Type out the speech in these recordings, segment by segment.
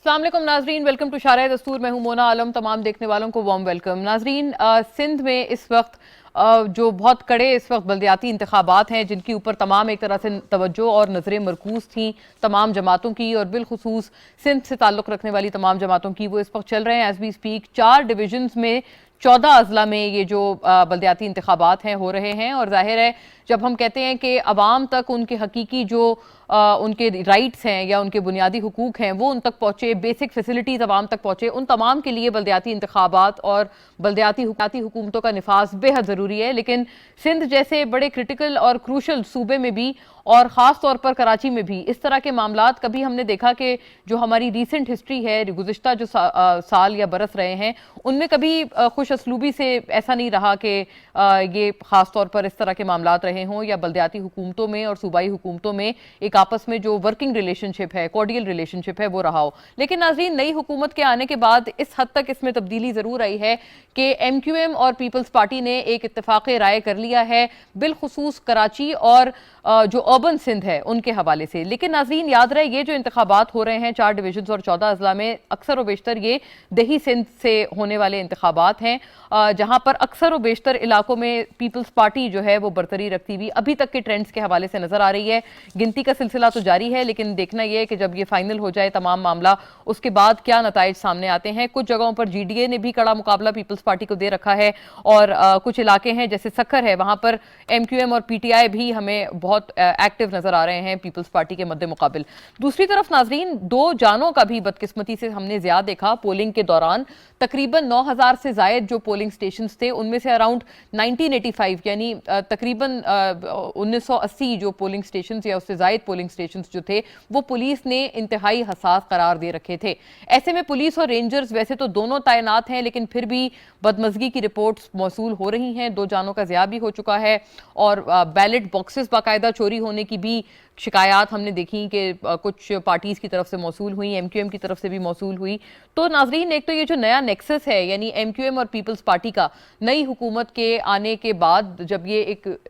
अस्सलाम वालेकुम नाजरीन, वेलकम टू शारा दस्तूर। मैं हूं मोना आलम। तमाम देखने वालों को वार्म वेलकम। नाजरीन, सिंध में इस वक्त जो बहुत कड़े इस वक्त बल्दियाती इंतखाबात हैं जिनके ऊपर तमाम एक तरह से तवज्जो और नज़रें मरकूज़ थी तमाम जमातों की और बिलखुसूस सिंध से ताल्लुक़ रखने वाली तमाम जमातों की, वो इस वक्त चल रहे हैं एज वी स्पीक। 4 डिवीजन्स में 14 अजला में ये जो बल्दियाती इंतखाबात हैं हो रहे हैं। और जाहिर है जब हम कहते हैं कि अवाम तक उनके हकीकी जो उनके राइट्स हैं या उनके बुनियादी हुकूक हैं वो उन तक पहुँचे, बेसिक फैसिलिटीज़ अवाम तक पहुँचे, उन तमाम के लिए बल्दियाती इंतखाबात और बल्दियाती हुकूमतों का निफाज बेहद ज़रूरी है। लेकिन सिंध जैसे बड़े क्रिटिकल और क्रूशल सूबे में भी और ख़ास तौर पर कराची में भी इस तरह के मामलात कभी हमने देखा कि जो हमारी रीसेंट हिस्ट्री है, गुज़िश्ता जो साल या बरस रहे हैं, उनमें कभी खुश असलूबी से ऐसा नहीं रहा कि ये ख़ास तौर पर इस तरह के मामलात रहे हों या बल्दियाती हुकूमतों में और सूबाई हुकूमतों में एक आपस में जो वर्किंग रिलेशनशिप है, कॉर्डियल रिलेशनशिप है, वो रहा हो। लेकिन नाज़रीन, नई हुकूमत के आने के बाद इस हद तक इसमें तब्दीली ज़रूर आई है कि MQM और पीपल्स पार्टी ने एक इत्तेफाक़ राय कर लिया है बिलखुसूस कराची और जो अर्बन सिंध है उनके हवाले से। लेकिन नाज़रीन याद रहे, ये जो इंतखाबात हो रहे हैं 4 डिवीजन और 14 अजला में, अक्सर व बेशतर ये दही सिंध से होने वाले इंतखाबात हैं, जहाँ पर अक्सर व बेशतर इलाकों में पीपल्स पार्टी जो है वो बरतरी रखती हुई अभी तक के ट्रेंड्स के हवाले से नजर आ रही है। गिनती का सिलसिला तो जारी है, लेकिन देखना यह है कि जब ये फाइनल हो जाए तमाम मामला, उसके बाद क्या नताइज सामने आते हैं। कुछ जगहों पर GDA ने भी कड़ा मुकाबला पीपल्स पार्टी को दे रखा है और कुछ इलाके हैं जैसे सक्खर है, वहां पर MQM और PTI भी हमें बहुत एक्टिव नजर आ रहे हैं पीपल्स पार्टी के मद्दे मुकाबिल। दूसरी तरफ नाजरीन, 2 जानों का भी बदकिस्मती से हमने ज्यादा देखा पोलिंग के दौरान। तकरीबन 9000 से जायद जो पोलिंग स्टेशन थे उनमें से अराउंड 1985 यानी तकरीबन 1980 जो पोलिंग स्टेशन या उससे जायद पोलिंग स्टेशन जो थे वो पुलिस ने इंतहाई हसास करार दे रखे थे। ऐसे में पुलिस और रेंजर्स वैसे तो दोनों तैनात हैं, लेकिन फिर भी बदमजगी की रिपोर्ट्स मौसूल हो रही हैं। 2 जानों का ज़िया भी हो चुका है और बैलेट बॉक्सेस बाकायदा चोरी होने की भी शिकायत हमने देखी कि कुछ पार्टीज की तरफ से मौसूल हुई, MQM की तरफ से भी मौसूल हुई। तो नाजरीन, एक तो ये जो नया नेक्सस है यानी MQM और पीपल्स पार्टी का नई हुकूमत के आने के बाद जब ये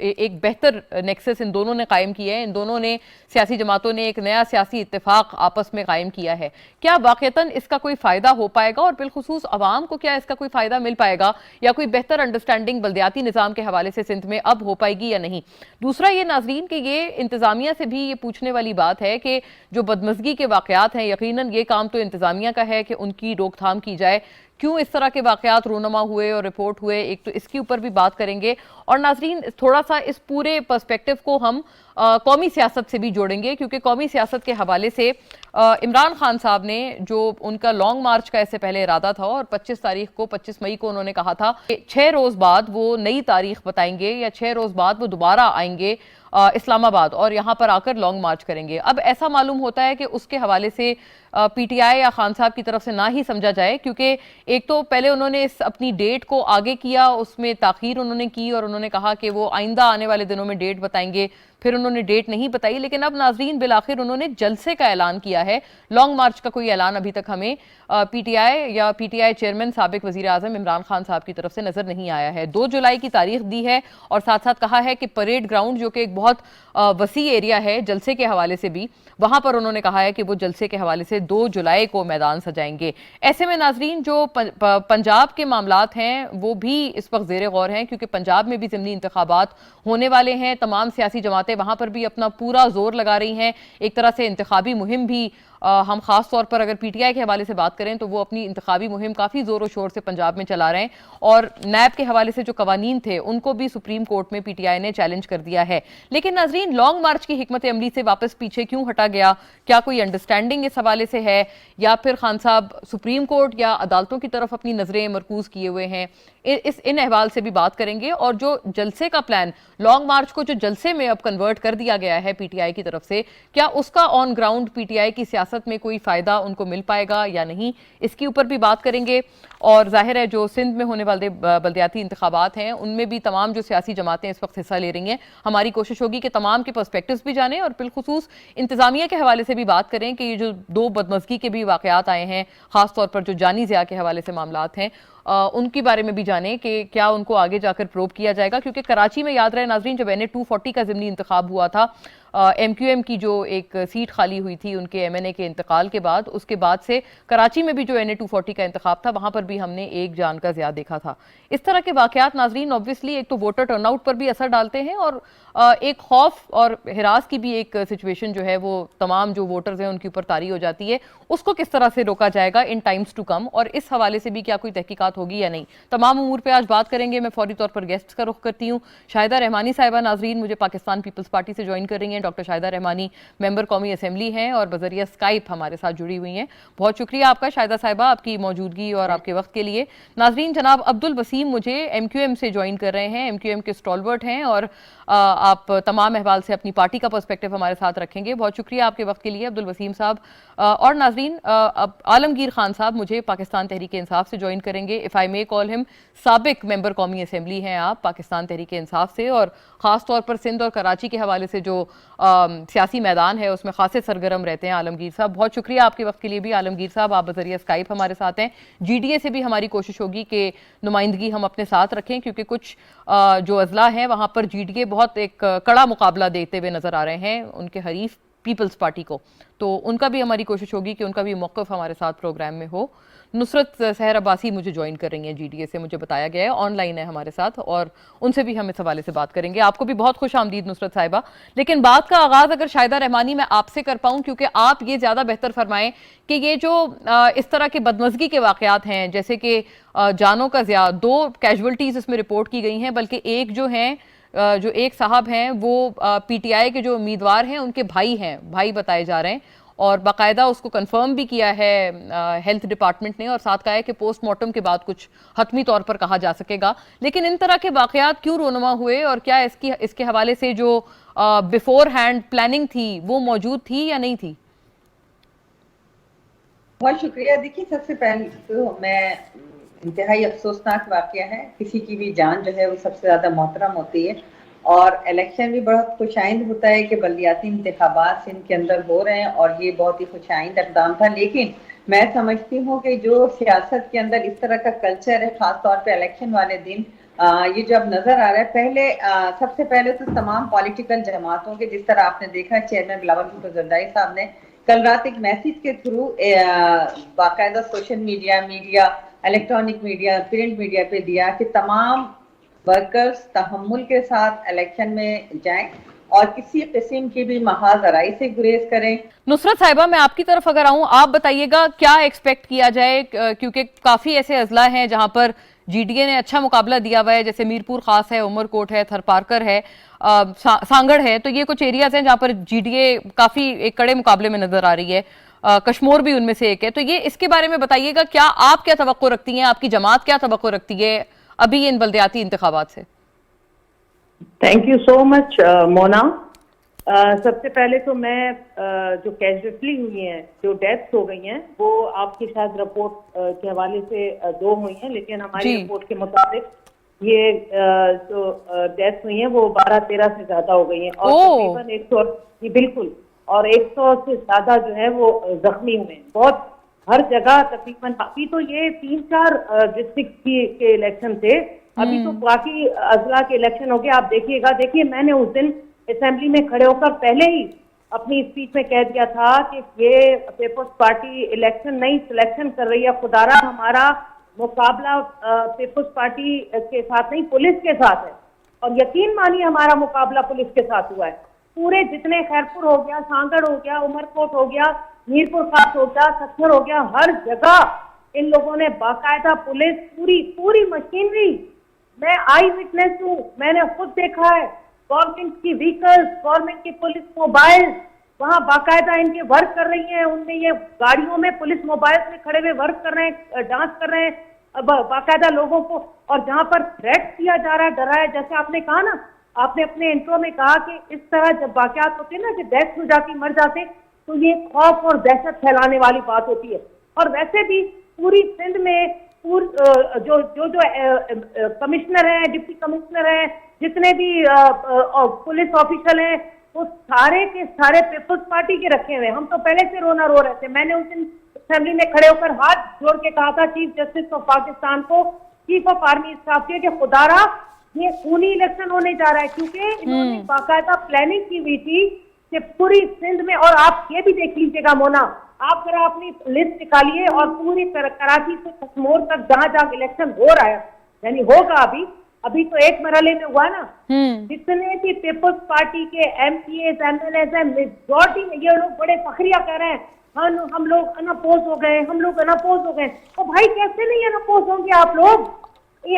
एक बेहतर नेक्सस इन दोनों ने कायम किया है, इन दोनों ने सियासी जमातों ने एक नया सियासी इत्तेफाक आपस में कायम किया है, क्या वाक़तन इसका कोई फ़ायदा हो पाएगा और बिलखुसूस अवाम को क्या इसका कोई फ़ायदा मिल पाएगा या कोई बेहतर अंडरस्टैंडिंग बल्दियाती निज़ाम के हवाले से सिंध में अब हो पाएगी या नहीं। दूसरा ये नाजरीन कि ये इंतज़ामिया से भी ये पूछने वाली बात है कि जो बदमजगी के वाकयात हैं, यकीनन ये काम तो इंतजामिया का है कि उनकी रोकथाम की जाए। क्यों इस तरह के वाकयात रूनमा हुए और रिपोर्ट हुए, एक तो इसके ऊपर भी बात करेंगे। और नाजरीन, थोड़ा सा इस पूरे पर्सपेक्टिव को हम कौमी सियासत से भी जोड़ेंगे, क्योंकि कौमी सियासत के हवाले से इमरान खान साहब ने जो उनका लॉन्ग मार्च का इससे पहले इरादा था और 25 मई को उन्होंने कहा था कि 6 रोज़ बाद वो नई तारीख बताएंगे या 6 रोज़ बाद वो दोबारा आएंगे इस्लामाबाद और यहाँ पर आकर लॉन्ग मार्च करेंगे। अब ऐसा मालूम होता है कि उसके हवाले से PTI या खान साहब की तरफ से ना ही समझा जाए, क्योंकि एक तो पहले उन्होंने इस अपनी डेट को आगे किया, उसमें ताख़ीर उन्होंने की और उन्होंने कहा कि वो आइंदा आने वाले दिनों में डेट बताएंगे, फिर उन्होंने डेट नहीं बताई। लेकिन अब नाजरीन बिलाखिर उन्होंने जलसे का ऐलान किया है। लॉन्ग मार्च का कोई ऐलान अभी तक हमें PTI या PTI चेयरमैन साबिक वज़ीर आज़म इमरान खान साहब की तरफ से नजर नहीं आया है। 2 जुलाई की तारीख दी है और साथ साथ कहा है कि परेड ग्राउंड जो कि एक बहुत वसी एरिया है जलसे के हवाले से भी, वहां पर उन्होंने कहा है कि वो जलसे के हवाले से 2 जुलाई को मैदान सजाएंगे। ऐसे में नाजरीन जो पंजाब के मामलात हैं वो भी इस वक्त ज़ेरे गौर हैं, क्योंकि पंजाब में भी ज़िमनी इंतखाबात होने वाले हैं। तमाम सियासी जमातें वहां पर भी अपना पूरा जोर लगा रही हैं। एक तरह से इंतखाबी मुहिम भी हम खास तौर पर अगर PTI के हवाले से बात करें तो वो अपनी इंतखाबी मुहिम काफ़ी ज़ोर शोर से पंजाब में चला रहे हैं और नैब के हवाले से जो कवानीन थे उनको भी सुप्रीम कोर्ट में PTI ने चैलेंज कर दिया है। लेकिन नाजरीन, लॉन्ग मार्च की हिकमत अमली से वापस पीछे क्यों हटा गया? क्या कोई अंडरस्टैंडिंग इस हवाले से है या फिर खान साहब सुप्रीम कोर्ट या अदालतों की तरफ अपनी नज़रें मरकूज़ किए हुए हैं? इन अहवाल से भी बात करेंगे। और जो जलसे का प्लान, लॉन्ग मार्च को जो जलसे में अब कन्वर्ट कर दिया गया है PTI की तरफ से, क्या उसका ऑन ग्राउंड PTI की सियासत में कोई फ़ायदा उनको मिल पाएगा या नहीं, इसके ऊपर भी बात करेंगे। और जाहिर है जो सिंध में होने वाले बल्दियाती इंतखाबात हैं उनमें भी तमाम जो सियासी जमातें इस वक्त हिस्सा ले रही हैं, हमारी कोशिश होगी कि तमाम के पर्सपेक्टिव्स भी जानें और बिलखुसूस इंतज़ामिया के हवाले से भी बात करें कि ये जो 2 बदमज़गी के भी वाकयात आए हैं, ख़ास तौर पर जो जानी ज़िया के हवाले से मामलात हैं, उनके बारे में भी जानें कि क्या उनको आगे जाकर प्रोब किया जाएगा। क्योंकि कराची में याद रहे नाजरीन, जब NA 240 का ज़िमनी इंतखाब हुआ था MQM की जो एक सीट खाली हुई थी उनके MNA के इंतकाल के बाद, उसके बाद से कराची में भी जो NA 240 का इंतखाब था वहां पर भी हमने एक जान का ज़िया देखा था। इस तरह के वाकयात नाजरीन ऑब्वियसली एक तो वोटर टर्नआउट पर भी असर डालते हैं और एक खौफ और हिरास की भी एक सिचुएशन जो है वो तमाम जो वोटर्स हैं उनके ऊपर तारी हो जाती है। उसको किस तरह से रोका जाएगा इन टाइम्स टू कम, और इस हवाले से भी क्या कोई तहकीकात होगी या नहीं, तमाम उमूर पे आज बात करेंगे। मैं फौरी तौर पर गेस्ट का रुख करती हूँ। शाहिदा रहमानी साहिबा नाजरीन मुझे पाकिस्तान पीपल्स पार्टी से ज्वाइन कर रही हैं। डॉक्टर शाहिदा रहमानी मेंबर कौमी असेंबली हैं और बजरिया स्काइप हमारे साथ जुड़ी हुई हैं। बहुत शुक्रिया आपका शाहिदा साहिबा, आपकी मौजूदगी और आपके वक्त के लिए। नाजरीन, जनाब अब्दुल वसीम मुझे MQM से ज्वाइन कर रहे हैं। MQM के स्टॉलवर्ट हैं और आप तमाम अहवाल से अपनी पार्टी का पर्सपेक्टिव हमारे साथ रखेंगे। बहुत शुक्रिया आपके वक्त के लिए अब्दुल वसीम साहब। और नाजरीन, आलमगीर खान साहब मुझे पाकिस्तान तहरीक इंसाफ से ज्वाइन करेंगे। If I may call him, साबिक मेंबर कौमी असेंबली हैं आप पाकिस्तान तहरीक इंसाफ से, और ख़ास तौर पर सिंध और कराची के हवाले से जो सियासी मैदान है उसमें खासे सरगर्म रहते हैं आलमगीर साहब। बहुत शुक्रिया आपके वक्त के लिए भी आलमगीर साहब। आप बजरिया स्काइप हमारे साथ हैं। GDA से भी हमारी कोशिश होगी कि नुमाइंदगी हम अपने साथ रखें, क्योंकि कुछ जो अजला हैं वहाँ पर GDA बहुत एक कड़ा मुकाबला देते हुए नजर आ रहे हैं उनके हरीफ पीपल्स पार्टी को, तो उनका भी हमारी कोशिश होगी कि उनका भी मौक़िफ़ हमारे साथ प्रोग्राम में हो। नुसरत सहर अब्बासी मुझे ज्वाइन कर रही हैं GDA से, मुझे बताया गया है, ऑनलाइन है हमारे साथ, और उनसे भी हम इस हवाले से बात करेंगे। आपको भी बहुत खुश आमदीद नुसरत साहिबा। लेकिन बात का आगाज़ अगर शाहिदा रहमानी मैं आपसे कर पाऊँ, क्योंकि आप ये ज़्यादा बेहतर फरमाएं कि ये जो इस तरह के बदमज़गी के वाक़यात हैं, जैसे कि जानों का ज़िया, 2 कैजुअल्टीज़ इसमें रिपोर्ट की गई हैं, बल्कि एक जो हैं जो एक साहब हैं वो PTI के जो उम्मीदवार हैं उनके भाई हैं, भाई बताए जा रहे हैं, और बाकायदा उसको कंफर्म भी किया है हेल्थ डिपार्टमेंट ने, और साथ कहा है कि पोस्टमार्टम के बाद कुछ हतमी तौर पर कहा जा सकेगा। लेकिन इन तरह के वाक़यात क्यों रोनुमा हुए, और क्या इसके हवाले से जो बिफोर हैंड प्लानिंग थी वो मौजूद थी या नहीं थी? बहुत शुक्रिया। देखिए, सबसे पहले तो मैं इंतहाई अफसोसनाक वाक़या है, किसी की भी जान जो है वो सबसे ज़्यादा मोहतरम होती है, और इलेक्शन भी बहुत खुशाइंद होता है कि बल्दियाती इंतखाबात सिंध के अंदर हो रहे हैं, और ये बहुत ही खुशाइंद इक़दाम था। लेकिन मैं समझती हूँ कि जो सियासत के अंदर इस तरह का कल्चर है, ख़ासतौर पर इलेक्शन वाले दिन, ये जो अब नज़र आ रहा है, पहले सबसे पहले तो तमाम पॉलिटिकल जमातों के, जिस तरह आपने देखा चेयरमैन बिलावल भुट्टो जरदारी साहब ने कल रात एक मैसेज के थ्रू बाकायदा social media, electronic media, print media पे दिया कि तमाम वर्कर्स तहम्मुल के साथ इलेक्शन में जाएं और किसी किस्म की भी महाजराई से गुरेज करें। नुसरत साहिबा, मैं आपकी तरफ अगर आऊं, आप बताइएगा क्या एक्सपेक्ट किया जाए, क्योंकि काफी ऐसे अजला हैं जहां पर GDA ने अच्छा मुकाबला दिया हुआ है, जैसे मीरपुर खास है, उमरकोट है, थरपारकर है, सांगड़ है, तो ये कुछ एरियाज हैं जहां पर GDA काफी एक कड़े मुकाबले में नजर आ रही है। कश्मीर भी उनमें से एक है। तो ये इसके बारे में बताइएगा, क्या आप क्या तवक्को रखती हैं, आपकी जमात क्या तवक्को रखती है अभी इन बल्दियाती इंतखाबात से? Thank you so much Mona. सबसे पहले तो मैं जो कैजुअल्टी हुई हैं, जो डेथ्स हो गई हैं, वो आपकी शायद रिपोर्ट के हवाले से 2 हुई हैं, लेकिन हमारी रिपोर्ट के मुताबिक ये जो डेथ्स हुई हैं वो 12-13 से ज्यादा हो गई हैं, और तकरीबन 100, बिल्कुल, और 100 से ज्यादा जो है वो जख्मी हुए हैं। बहुत हर जगह तकरीबन, अभी तो ये 3-4 डिस्ट्रिक्ट के इलेक्शन थे, अभी तो बाकी अजला के इलेक्शन हो गए। आप देखिएगा, देखिए मैंने उस दिन असेंबली में खड़े होकर पहले ही अपनी स्पीच में कह दिया था कि ये पीपल्स पार्टी इलेक्शन नहीं सिलेक्शन कर रही है, खुदारा हमारा मुकाबला पीपल्स पार्टी के साथ नहीं पुलिस के साथ है, और यकीन मानिए हमारा मुकाबला पुलिस के साथ हुआ है। पूरे जितने खैरपुर हो गया, सांगड़ हो गया, उमरकोट हो गया, मीरपुर खास हो गया, सत्थर हो गया, हर जगह इन लोगों ने बाकायदा पुलिस पूरी मशीनरी, मैं आई विटनेस हूँ, मैंने खुद देखा है, गवर्नमेंट की व्हीकल्स, गवर्नमेंट की पुलिस मोबाइल वहाँ बाकायदा इनके वर्क कर रही हैं, उनमें ये गाड़ियों में पुलिस मोबाइल में खड़े हुए वर्क कर रहे हैं, डांस कर रहे हैं बाकायदा लोगों को। और जहाँ पर थ्रेट किया जा रहा है, डराया, जैसे आपने कहा ना, आपने अपने इंट्रो में कहा कि इस तरह जब वाकयात होते हैं ना कि डेथ हो जाती, मर जाते, तो ये खौफ और दहशत फैलाने वाली बात होती है। और वैसे भी पूरी सिंध में जो कमिश्नर हैं, डिप्टी कमिश्नर हैं, जितने भी पुलिस ऑफिसर हैं, वो सारे के सारे पीपल्स पार्टी के रखे हुए हैं। हम तो पहले से रोना रो रहे थे। मैंने उस दिन असेंबली में खड़े होकर हाथ जोड़ के कहा था चीफ जस्टिस ऑफ पाकिस्तान को, चीफ ऑफ आर्मी स्टाफ के, कि खुदारा ये खूनी इलेक्शन होने जा रहा है, क्योंकि इन्होंने बाकायदा प्लानिंग की हुई थी कि पूरी सिंध में, और आप ये भी देख लीजिएगा मोना, आप जरा अपनी लिस्ट निकालिए और पूरी कराची से कश्मीर तक जहां जहां इलेक्शन हो रहा है, यानी होगा अभी तो एक मरहले में हुआ ना, जितने भी पीपल्स पार्टी के MPs MLAs हैं, मेजॉरिटी में ये लोग बड़े फखरिया कर रहे हैं, हम लोग अनअपोज हो गए, हम लोग अनअपोज हो गए। तो भाई कैसे नहीं अनअपोज होंगे आप लोग?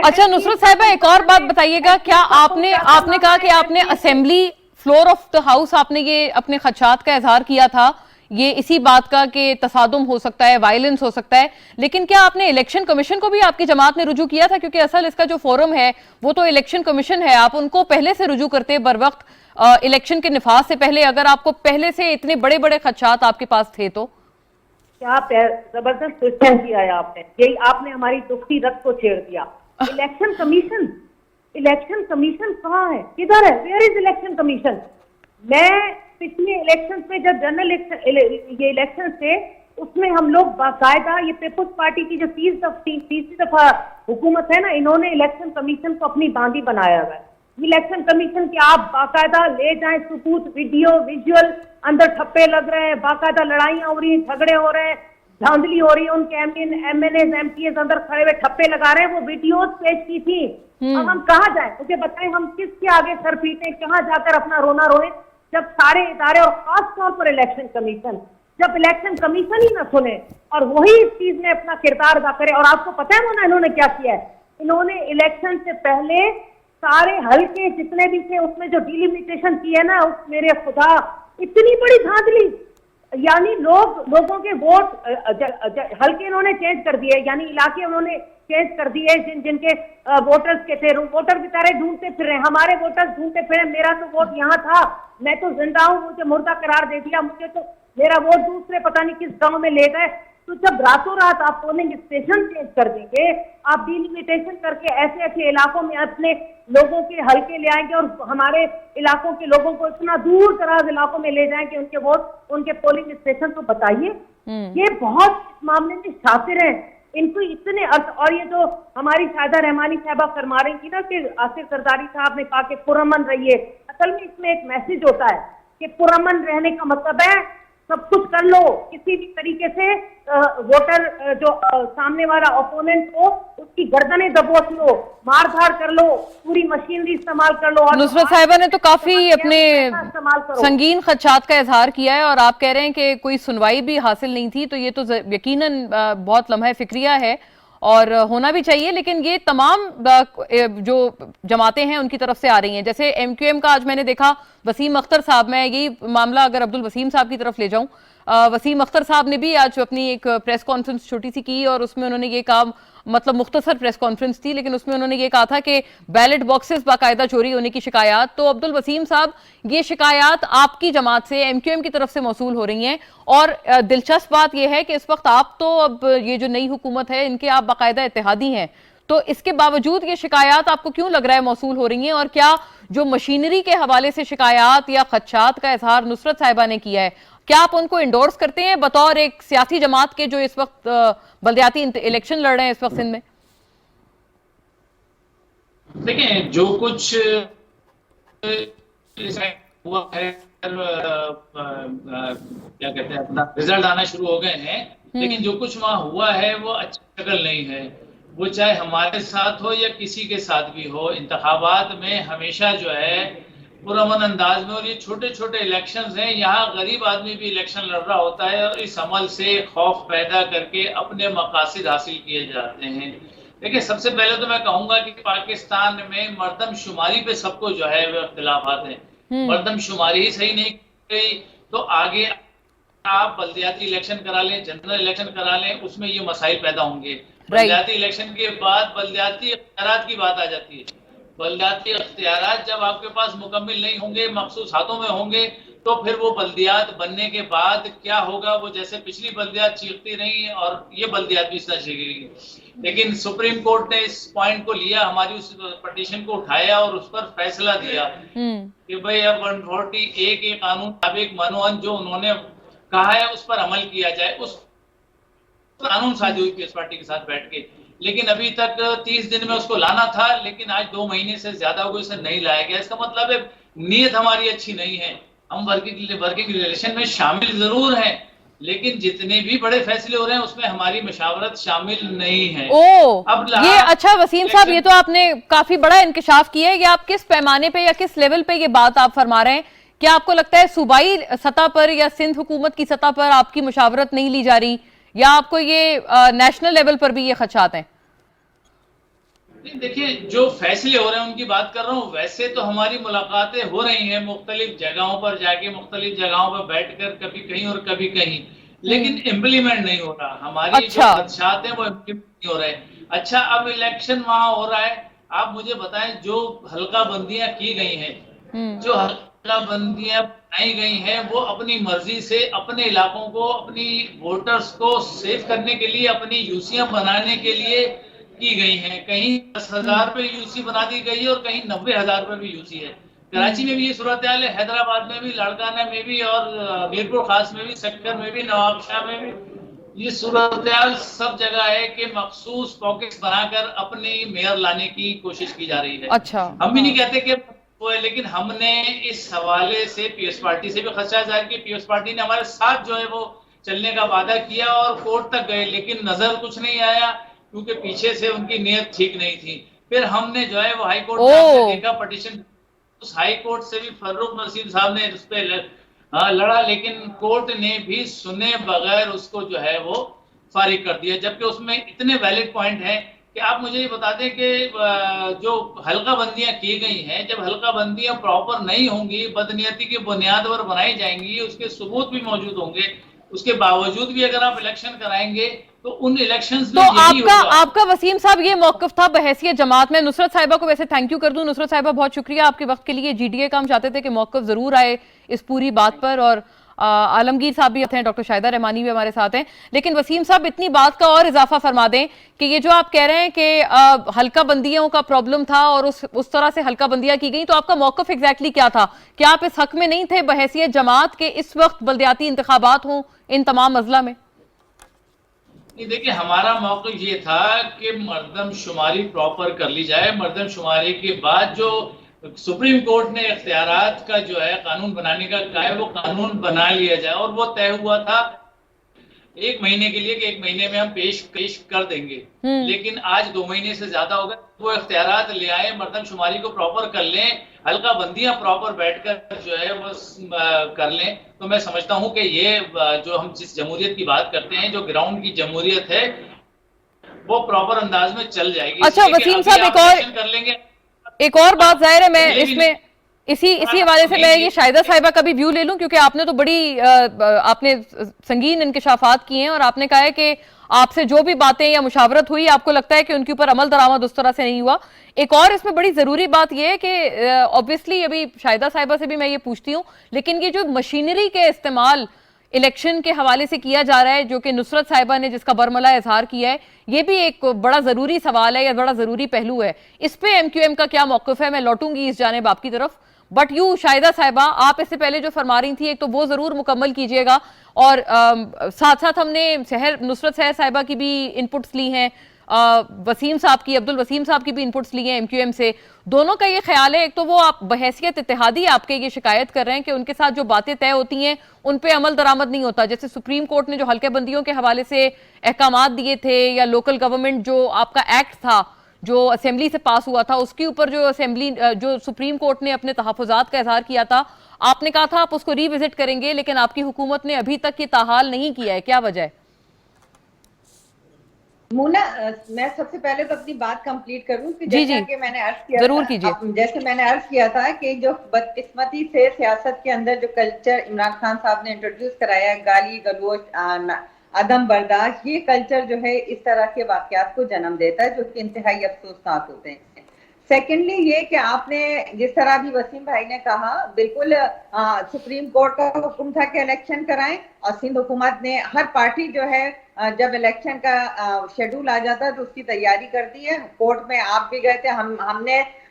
अच्छा नुसरत साहिबा, एक और बात बताइएगा, क्या आपने कहा कि आपने assembly floor of the house आपने ये अपने खदशात का इजहार किया था, ये इसी बात का कि तसादुम हो सकता है, वायलेंस हो सकता है, लेकिन क्या आपने इलेक्शन कमीशन को भी आपकी जमात ने रुजू किया था? क्योंकि असल इसका जो फोरम है वो तो इलेक्शन कमीशन है, आप उनको पहले से रुजू करते बर वक्त इलेक्शन के निफाज से पहले, अगर आपको पहले से इतने बड़े बड़े खदशात आपके पास थे तो? क्या जबरदस्त क्वेश्चन किया है आपने, यही आपने हमारी दुखती रक्त को छेड़ दिया। इलेक्शन कमीशन कहाँ है, किधर है? Where is election commission? मैं पिछले इलेक्शन में जब जनरल ये इलेक्शन थे, उसमें हम लोग बाकायदा, ये पीपल्स पार्टी की जो तीसरी दफा हुकूमत है ना, इन्होंने इलेक्शन कमीशन को अपनी बांदी बनाया हुआ है। इलेक्शन कमीशन के आप बाकायदा ले जाएं सबूत, वीडियो विजुअल, अंदर ठप्पे लग रहे हैं, बाकायदा लड़ाइयां हो रही हैं, झगड़े हो रहे हैं, धांधली हो रही है, उनके MLAs MPs अंदर खड़े हुए ठप्पे लगा रहे हैं, वो वीडियोस पेश की थी। अब हम कहाँ जाए? मुझे बताएं, हम किसके आगे सर पीटे, कहाँ जाकर अपना रोना रोए, जब सारे इदारे और खास तौर पर इलेक्शन कमीशन, जब इलेक्शन कमीशन ही ना सुने और वही इस चीज में अपना किरदार अदा करे। और आपको पता है मोना, इन्होंने क्या किया है? इन्होंने इलेक्शन से पहले सारे हल्के जितने भी थे उसमें जो डिलिमिटेशन की है ना, उस मेरे खुदा, इतनी बड़ी धांधली, यानी लोगों के वोट हल्के इन्होंने चेंज कर दिए, यानी इलाके उन्होंने चेंज कर दिए, जिनके वोटर्स के थे, वोटर बेचारे ढूंढते फिर रहे, हमारे वोटर्स ढूंढते फिरे, मेरा तो वोट यहाँ था, मैं तो जिंदा हूँ, मुझे मुर्दा करार दे दिया, मुझे तो मेरा वोट दूसरे पता नहीं किस गांव में ले गए। तो जब रातों रात आप पोलिंग स्टेशन चेंज कर देंगे, आप डिलिमिटेशन करके ऐसे ऐसे इलाकों में अपने लोगों के हल्के ले आएंगे और हमारे इलाकों के लोगों को इतना दूर दराज इलाकों में ले जाएंगे उनके वोट, उनके पोलिंग स्टेशन, तो बताइए, ये बहुत इस मामले में शातिर हैं, इनको इतने अर्थ। और ये जो हमारी शाहिदा रहमानी साहबा फरमा रही थी ना कि आसिफ जरदारी साहब ने कहा कि पुरअमन रहिए, असल में इसमें एक मैसेज होता है कि पुरअमन रहने का मतलब है सब कुछ कर लो, किसी भी तरीके से वोटर जो सामने वाला ओपोनेंट हो उसकी गर्दनें दबोच लो, मार धाड़ कर लो, पूरी मशीनरी इस्तेमाल कर लो। और नुसरत साहिबा ने तो काफी अपने संगीन खदशात का इजहार किया है और आप कह रहे हैं कि कोई सुनवाई भी हासिल नहीं थी, तो ये तो यकीनन बहुत लम्हा फिक्रिया है और होना भी चाहिए। लेकिन ये तमाम जो जमातें हैं उनकी तरफ से आ रही हैं, जैसे MQM का आज मैंने देखा वसीम अख्तर साहब, मैं यही मामला अगर अब्दुल वसीम साहब की तरफ ले जाऊं, वसीम अख्तर साहब ने भी आज अपनी एक प्रेस कॉन्फ्रेंस छोटी सी की और उसमें उन्होंने ये कहा, मतलब मुख्तसर प्रेस कॉन्फ्रेंस थी लेकिन उसमें उन्होंने ये कहा था कि बैलेट बॉक्सेस बाकायदा चोरी होने की शिकायत, तो अब्दुल वसीम साहब ये शिकायत आपकी जमात से MQM की तरफ से मौसूल हो रही हैं और दिलचस्प बात यह है कि इस वक्त आप तो अब ये जो नई हुकूमत है इनके आप बाकायदा इत्तेहादी हैं, तो इसके बावजूद ये शिकायत आपको क्यों लग रहा है मौसूल हो रही हैं? और क्या जो मशीनरी के हवाले से शिकायत या खदशात का इजहार नुसरत साहिबा ने किया है, क्या आप उनको इंडोर्स करते हैं बतौर एक सियासी जमात के जो इस वक्त बल्दियाती इलेक्शन लड़ रहे हैं इस वक्त सिंध में? देखिए, जो कुछ हुआ है, क्या कहते हैं, अपना रिजल्ट आना शुरू हो गए हैं, लेकिन जो कुछ वहां हुआ है वो अच्छी शक्ल नहीं है। वो चाहे हमारे साथ हो या किसी के साथ भी हो, इंतखाबात में हमेशा जो है पुरअमन अंदाज में, और ये छोटे छोटे इलेक्शंस हैं, यहाँ गरीब आदमी भी इलेक्शन लड़ रहा होता है और इस अमल से खौफ पैदा करके अपने मकासद हासिल किए जाते हैं। देखिए, सबसे पहले तो मैं कहूंगा कि पाकिस्तान में मर्दमशुमारी पे सबको जो है वो इख्तिलाफात हैं। मर्दमशुमारी ही सही नहीं गई तो आगे आप बल्दियाती इलेक्शन करा लें, जनरल इलेक्शन करा लें, उसमें ये मसाइल पैदा होंगे। बल्दियाती इलेक्शन के बाद बल्दियाती इख्तियारात की बात आ जाती है। बल्दियाती इख्तियारात जब आपके पास मुकम्मिल नहीं होंगे, मखसूस हाथों में होंगे, तो फिर वो बल्दियात बनने के बाद क्या होगा, वो जैसे पिछली बल्दियात चीखती रही और ये बल्दियात भी इस तरह चीखेगी। लेकिन सुप्रीम कोर्ट ने इस पॉइंट को लिया, हमारी उस पटिशन को उठाया और उस पर फैसला दिया कि भाई अब 140A के कानून मुताबिक मनोहन जो उन्होंने कहा है उस पर अमल किया जाए। उस कानून साजी हुई पीएस पार्टी के साथ बैठ के, लेकिन अभी तक 30 दिन में उसको लाना था, लेकिन आज 2 महीने से ज्यादा हो गए, इसे नहीं लाया गया। इसका मतलब है नीयत हमारी अच्छी नहीं है। हम वर्किंग रिलेशन में शामिल जरूर हैं, लेकिन जितने भी बड़े फैसले हो रहे हैं उसमें हमारी मशावरत शामिल नहीं है। अब ये अच्छा वसीम साहब, ये तो आपने काफी बड़ा इंकिशाफ किया है। ये आप किस पैमाने पे या किस लेवल पे ये बात आप फरमा रहे हैं? क्या आपको लगता है सूबाई सतह पर या सिंध हुकूमत की सतह पर आपकी मुशावरत नहीं ली जा रही, या आपको ये नेशनल लेवल पर भी ये खदशात हैं? देखिए, जो फैसले हो रहे हैं उनकी बात कर रहा हूँ। वैसे तो हमारी मुलाकातें हो रही हैं मुख्तलिफ जगहों पर जाके, मुख्तलिफ जगहों पर बैठकर, कभी कहीं और कभी कहीं, लेकिन इम्प्लीमेंट नहीं हो रहा। हमारी जो खदशात हैं वो इम्प्लीमेंट नहीं हो रहे। अच्छा, अब इलेक्शन वहां हो रहा है, आप मुझे बताएं, जो हल्का बंदियां की गई हैं, जो हल्का बंदियां बनाई गई हैं, वो अपनी मर्जी से अपने इलाकों को, अपनी वोटर्स को सेव करने के लिए, अपनी यूसियां बनाने के लिए की गई हैं। कहीं 10,000 पे यूसी बना दी गई है और कहीं 90,000 पे भी यूसी है। कराची में भी ये सूरत हाल है, हैदराबाद में भी, लाड़काना में भी, और मीरपुर खास में भी, सक्कर में भी, नवाबशाह में भी ये सूरत हाल सब जगह है कि मखसूस पॉकेट्स बनाकर अपनी मेयर लाने की कोशिश की जा रही है। अच्छा, हम भी नहीं कहते कि वो है, लेकिन हमने इस हवाले से पीएस पार्टी से भी खदशा जाहिर किया। पीएस पार्टी ने हमारे साथ जो है वो चलने का वादा किया और कोर्ट तक गए, लेकिन नजर कुछ नहीं आया, क्योंकि पीछे से उनकी नीयत ठीक नहीं थी। फिर हमने जो है वो हाई कोर्ट में देखा पिटीशन, उस हाई कोर्ट से भी फर्रुख नसीम साहब ने उस पर लड़ा, लेकिन कोर्ट ने भी सुने बगैर उसको जो है वो फारिग कर दिया। जबकि उसमें इतने वैलिड पॉइंट हैं कि आप मुझे ये बता दें कि जो हल्का बंदियां की गई हैं, जब हल्का बंदियां प्रॉपर नहीं होंगी, बदनीयती की बुनियाद पर बनाई जाएंगी, उसके सबूत भी मौजूद होंगे, उसके बावजूद भी अगर आप इलेक्शन कराएंगे तो उन इलेक्शंस में तो आपका वसीम साहब ये मौकफ था बहैसियत जमात में। नुसरत साहिबा को वैसे थैंक यू कर दूं। नुसरत साहिबा, बहुत शुक्रिया आपके वक्त के लिए। जीडीए का हम चाहते थे कि मौकफ जरूर आए इस पूरी बात पर, और आलमगीर साहब भी हैं, डॉक्टर शाहिदा रहमानी भी हमारे साथ हैं। लेकिन वसीम साहब, इतनी बात का और इजाफा फरमा दें कि ये जो आप कह रहे हैं कि हल्का बंदियों का प्रॉब्लम था और उस तरह से हल्का बंदियां की गई, तो आपका मौकफ एग्जैक्टली क्या था? क्या आप इस हक में नहीं थे बहैसियत जमात के इस वक्त बल्दियाती इंतखाबात हों इन तमाम अजला में? देखिए, हमारा मौक़िफ़ ये था कि मरदमशुमारी प्रॉपर कर ली जाए। मरदमशुमारी के बाद जो सुप्रीम कोर्ट ने इख्तियारात का जो है कानून बनाने का कहा है, वो कानून बना लिया जाए, और वो तय हुआ था 1 महीने के लिए कि 1 महीने में हम पेश कर देंगे। लेकिन आज 2 महीने से ज्यादा हो गए। वो इख्तियारात ले आए, मरदमशुमारी को प्रॉपर कर लें, हल्का बंदियां प्रॉपर बैठकर जो है वो कर लें, तो मैं समझता हूं कि ये जो हम जिस जमहूरियत की बात करते हैं, जो ग्राउंड की जमहूरियत है, वो प्रॉपर अंदाज में चल जाएगी। अच्छा वसीम साहब, कर लेंगे। एक और बात जाहिर है, मैं इसमें इसी हवाले से मैं ये शाहिदा साहिबा का भी व्यू ले लूं, क्योंकि आपने तो बड़ी आपने संगीन इंकिशाफात किए हैं और आपने कहा है कि आपसे जो भी बातें या मुशावरत हुई, आपको लगता है कि उनके ऊपर अमल दरामद उस तरह से नहीं हुआ। एक और इसमें बड़ी जरूरी बात यह है कि ऑब्वियसली अभी शाहिदा साहिबा से भी मैं ये पूछती हूँ, लेकिन ये जो मशीनरी के इस्तेमाल इलेक्शन के हवाले से किया जा रहा है, जो कि नुसरत साहिबा ने जिसका बरमला इजहार किया है, ये भी एक बड़ा जरूरी सवाल है या बड़ा जरूरी पहलू है। इस पे एमक्यूएम का क्या मौकफ है? मैं लौटूंगी इस जानिब आपकी तरफ, बट यू शाहिदा साहिबा, आप इससे पहले जो फरमा रही थी, एक तो वो जरूर मुकम्मल कीजिएगा, और साथ साथ हमने नुसरत सहर साहिबा की भी इनपुट्स ली हैं, वसीम साहब की, अब्दुल वसीम साहब की भी इनपुट्स ली हैं एमक्यूएम से। दोनों का ये ख्याल है, एक तो वो आप बहैसियत इत्तेहादी आपके ये शिकायत कर रहे हैं कि उनके साथ जो बातें तय होती हैं उन पे अमल दरामद नहीं होता। जैसे सुप्रीम कोर्ट ने जो हल्के बंदियों के हवाले से अहकामात दिए थे, या लोकल गवर्नमेंट जो आपका एक्ट था जो असेंबली से पास हुआ था, उसके ऊपर जो सुप्रीम कोर्ट ने अपने तहफ़्फ़ुज़ात का इजहार किया था, आपने कहा था आप उसको रिविजिट करेंगे, लेकिन आपकी हुकूमत ने अभी तक ये ताहाल नहीं किया है। क्या वजह है? मोना, मैं सबसे पहले तो अपनी बात कंप्लीट करूं कि जैसा कि मैंने अर्ज किया जरूर कीजिए। जैसे मैंने अर्ज किया था कि जो बदकिस्मती से सियासत के अंदर जो कल्चर इमरान खान साहब ने इंट्रोड्यूस कराया, गाली गलोच, अदम बर्दाश्त, ये कल्चर जो है इस तरह के वाकयात को जन्म देता है, जो कि इंतहाई अफसोसनाक होते हैं। सेकेंडली ये कि आपने जिस तरह भी वसीम भाई ने कहा, बिल्कुल सुप्रीम कोर्ट का हुक्म था कि इलेक्शन कराएं, और सिंध हुकूमत ने, हर पार्टी जो है जब इलेक्शन का शेड्यूल आ जाता है तो उसकी तैयारी करती है। कोर्ट में आप भी गए थे,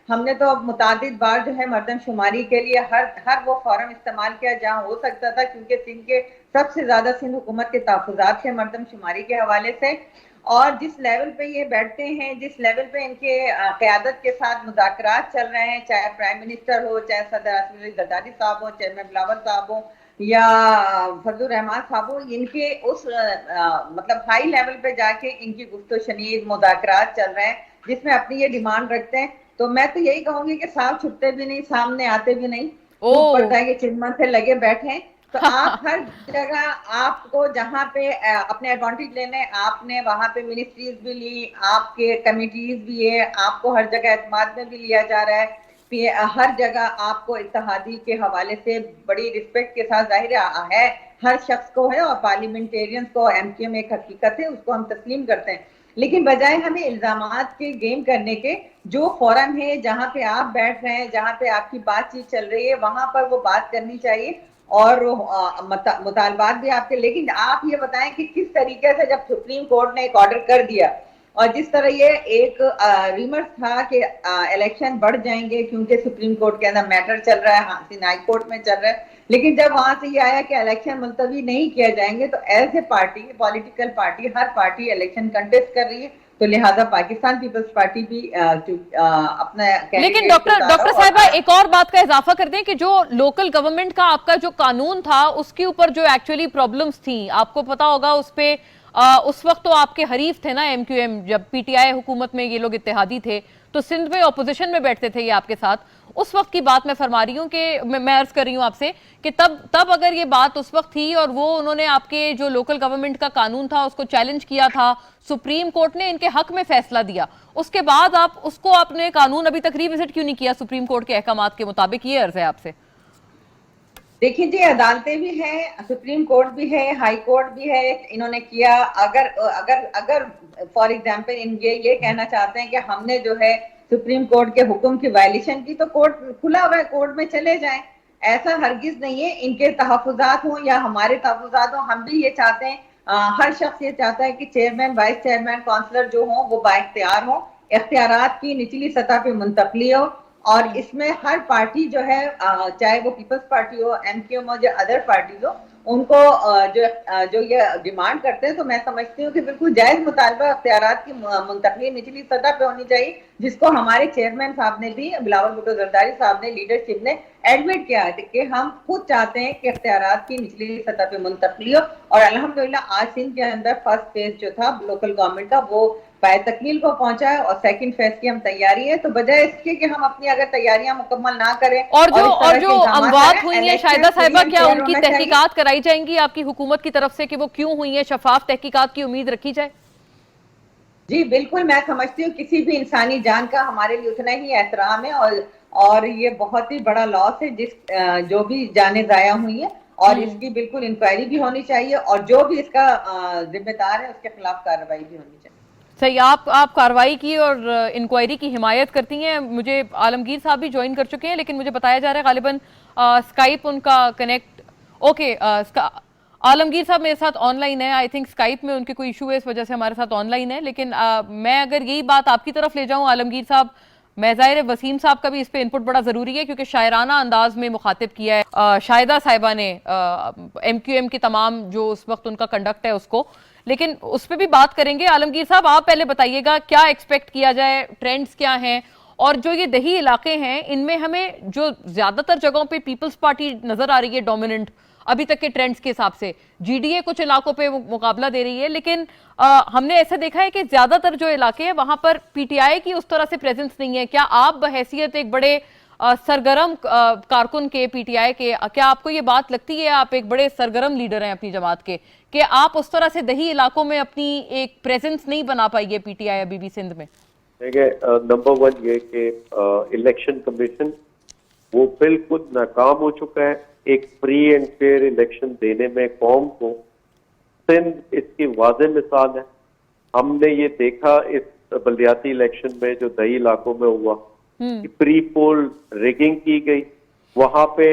हमने तो मुतादिद बार जो है मरदमशुमारी के लिए हर वो फॉरम इस्तेमाल किया जहां हो सकता था, क्योंकि सिंध के सबसे ज्यादा सिंध हुकूमत के तहफ़्फ़ुज़ात थे मरदमशुमारी के हवाले से। और जिस लेवल पे ये बैठते हैं, जिस लेवल पे इनके क़यादत के साथ मुज़ाकरात चल रहे हैं, चाहे प्राइम मिनिस्टर हो, चाहे सदर असद ज़रदारी साहब हो, चेयरमैन बिलावल साहब हो या फजलुर रहमान साहब हो, इनके उस मतलब हाई लेवल पे जाके इनकी गुफ्तो शनीद मुज़ाकरात चल रहे हैं जिसमें अपनी ये डिमांड रखते हैं। तो मैं तो यही कहूंगी कि साफ छुपते भी नहीं, सामने आते भी नहीं, खूब पर्दा के चिन्ह से लगे बैठे हैं। तो आप हर जगह, आपको जहाँ पे अपने एडवांटेज लेने, आपने वहां पे मिनिस्ट्रीज भी ली, आपके कमिटीज भी है, आपको हर जगह एतमाद में भी लिया जा रहा है, हर जगह आपको इत्तेहादी के हवाले से बड़ी रिस्पेक्ट के साथ जाहिर है हर शख्स को है, और पार्लियामेंटेरियंस को एमक्यू में एक हकीकत है, उसको हम तस्लीम करते हैं। लेकिन बजाय हमें इल्जामात के गेम करने के, जो फोरम है जहाँ पे आप बैठ रहे हैं, जहाँ पे आपकी बातचीत चल रही है, वहां पर वो बात करनी चाहिए और मुतालबात भी आपके। लेकिन आप ये बताएं कि किस तरीके से जब सुप्रीम कोर्ट ने एक ऑर्डर कर दिया और जिस तरह ये एक रिमर्स था कि इलेक्शन बढ़ जाएंगे क्योंकि सुप्रीम कोर्ट के अंदर मैटर चल रहा है, हाई कोर्ट में चल रहा है, लेकिन जब वहां से ये आया कि इलेक्शन मुलतवी नहीं किया जाएंगे, तो as a party, political party, हर पार्टी इलेक्शन कंटेस्ट कर रही है, तो लिहाजा पाकिस्तान पीपल्स पार्टी भी अपना। लेकिन डॉक्टर साहिबा एक और बात का इजाफा कर दें कि जो लोकल गवर्नमेंट का आपका जो कानून था उसके ऊपर जो एक्चुअली प्रॉब्लम्स थी, आपको पता होगा उस पे उस वक्त तो आपके हरीफ थे ना एमक्यूएम, जब पीटीआई हुकूमत में ये लोग इत्तेहादी थे तो सिंध में ऑपोजिशन में बैठते थे ये आपके साथ। उस वक्त की बात मैं फरमा रही हूँ कि मैं अर्ज कर रही हूँ आपसे कि तब अगर ये बात उस वक्त थी और वो उन्होंने आपके जो लोकल गवर्नमेंट का कानून था उसको चैलेंज किया था, सुप्रीम कोर्ट ने इनके हक में फैसला दिया, उसके बाद आपने कानून अभी तक रिविजिट क्यों नहीं किया सुप्रीम कोर्ट के अहकामात के मुताबिक? ये अर्ज है आपसे। देखिए जी, अदालतें भी हैं, सुप्रीम कोर्ट भी है, हाई कोर्ट भी है, इन्होंने किया। अगर अगर अगर फॉर एग्जांपल ये कहना चाहते हैं कि हमने जो है सुप्रीम कोर्ट के हुक्म की वायलेशन की, तो कोर्ट खुला हुआ है, कोर्ट में चले जाएं। ऐसा हरगिज नहीं है, इनके तहफुजात हों या हमारे तहफुजात हों, हम भी ये चाहते हैं, हर शख्स ये चाहता है कि चेयरमैन, वाइस चेयरमैन, काउंसलर जो हों वो बाइख्तियार हों, इख्तियारात की निचली सतह पे मुंतकली हो, और इसमें हर पार्टी जो है, चाहे वो पीपल्स पार्टी हो, एमक्यूएम हो या अदर पार्टीज हो, उनको जो ये डिमांड करते हैं, तो मैं समझती हूँ कि बिल्कुल जायज मुतालबा इख्तियारात की मुंतकली निचली सतह पे होनी चाहिए, जिसको हमारे चेयरमैन साहब ने भी, बिलावल भुट्टो जरदारी साहब ने, लीडरशिप ने एडमिट किया है कि हम खुद चाहते हैं कि इख्तियारात की निचली सतह पे मुंतकली हो। और अल्हम्दुलिल्लाह आज सिंध के अंदर फर्स्ट फेज जो था लोकल गवर्नमेंट का, वो पाए तकमील को पहुंचा है, और सेकंड फेज की हम तैयारी है। तो बजाय इसके कि हम अपनी अगर तैयारियां मुकम्मल ना करें और जो अमवात हुई है शाहिदा साहिबा, क्या उनकी तहकीकात कराई जाएंगी आपकी हुकूमत की तरफ से कि वो क्यों हुई है? शफाफ तहकीकात की उम्मीद रखी जाए? जी बिल्कुल, मैं समझती हूँ किसी भी इंसानी जान का हमारे लिए उतना ही एहतराम है, और ये बहुत ही बड़ा लॉस है जो भी जाने जाया हुई है, और इसकी बिल्कुल इंक्वायरी भी होनी चाहिए, और जो भी इसका जिम्मेदार है उसके खिलाफ कार्रवाई भी होनी चाहिए। सही, आप कार्रवाई की और इंक्वायरी की हिमायत करती हैं। मुझे आलमगीर साहब भी ज्वाइन कर चुके हैं, लेकिन मुझे बताया जा रहा है गालिबन स्काइप उनका कनेक्ट। ओके, आलमगीर साहब मेरे साथ ऑनलाइन है, आई थिंक स्काइप में उनके कोई इशू है, इस वजह से हमारे साथ ऑनलाइन है। लेकिन मैं अगर यही बात आपकी तरफ ले जाऊं आलमगीर साहब, मैं ज़ाहिर वसीम साहब का भी इस पे इनपुट बड़ा ज़रूरी है क्योंकि शायराना अंदाज में मुखातिब किया है शाहिदा साहिबा ने एमक्यूएम की तमाम जो उस वक्त उनका कंडक्ट है उसको, लेकिन उस पर भी बात करेंगे। आलमगीर साहब आप पहले बताइएगा क्या एक्सपेक्ट किया जाए, ट्रेंड्स क्या हैं, और जो ये दही इलाके हैं इनमें हमें जो ज्यादातर जगहों पे पीपल्स पार्टी नजर आ रही है डोमिनेंट अभी तक के ट्रेंड्स के हिसाब से, जीडीए कुछ इलाकों पे मुकाबला दे रही है, लेकिन हमने ऐसा देखा है कि ज्यादातर जो इलाके हैं वहां पर पीटीआई की उस तरह से प्रेजेंस नहीं है। क्या आप बहैसियत एक बड़े सरगर्म कारकुन के पीटीआई के, क्या आपको ये बात लगती है, आप एक बड़े सरगर्म लीडर हैं अपनी जमात के, कि आप उस तरह से दही इलाकों में अपनी एक प्रेजेंस नहीं बना पाई है पीटीआई अभी भी सिंध में? देखिए, नंबर वन ये कि इलेक्शन कमीशन वो बिल्कुल नाकाम हो चुका है एक फ्री एंड फेयर इलेक्शन देने में कौम को। सिंध इसकी वाज़ेह मिसाल है। हमने ये देखा इस बल्दियाती इलेक्शन में जो दही इलाकों में हुआ, प्री पोल रिगिंग की गई, वहां पे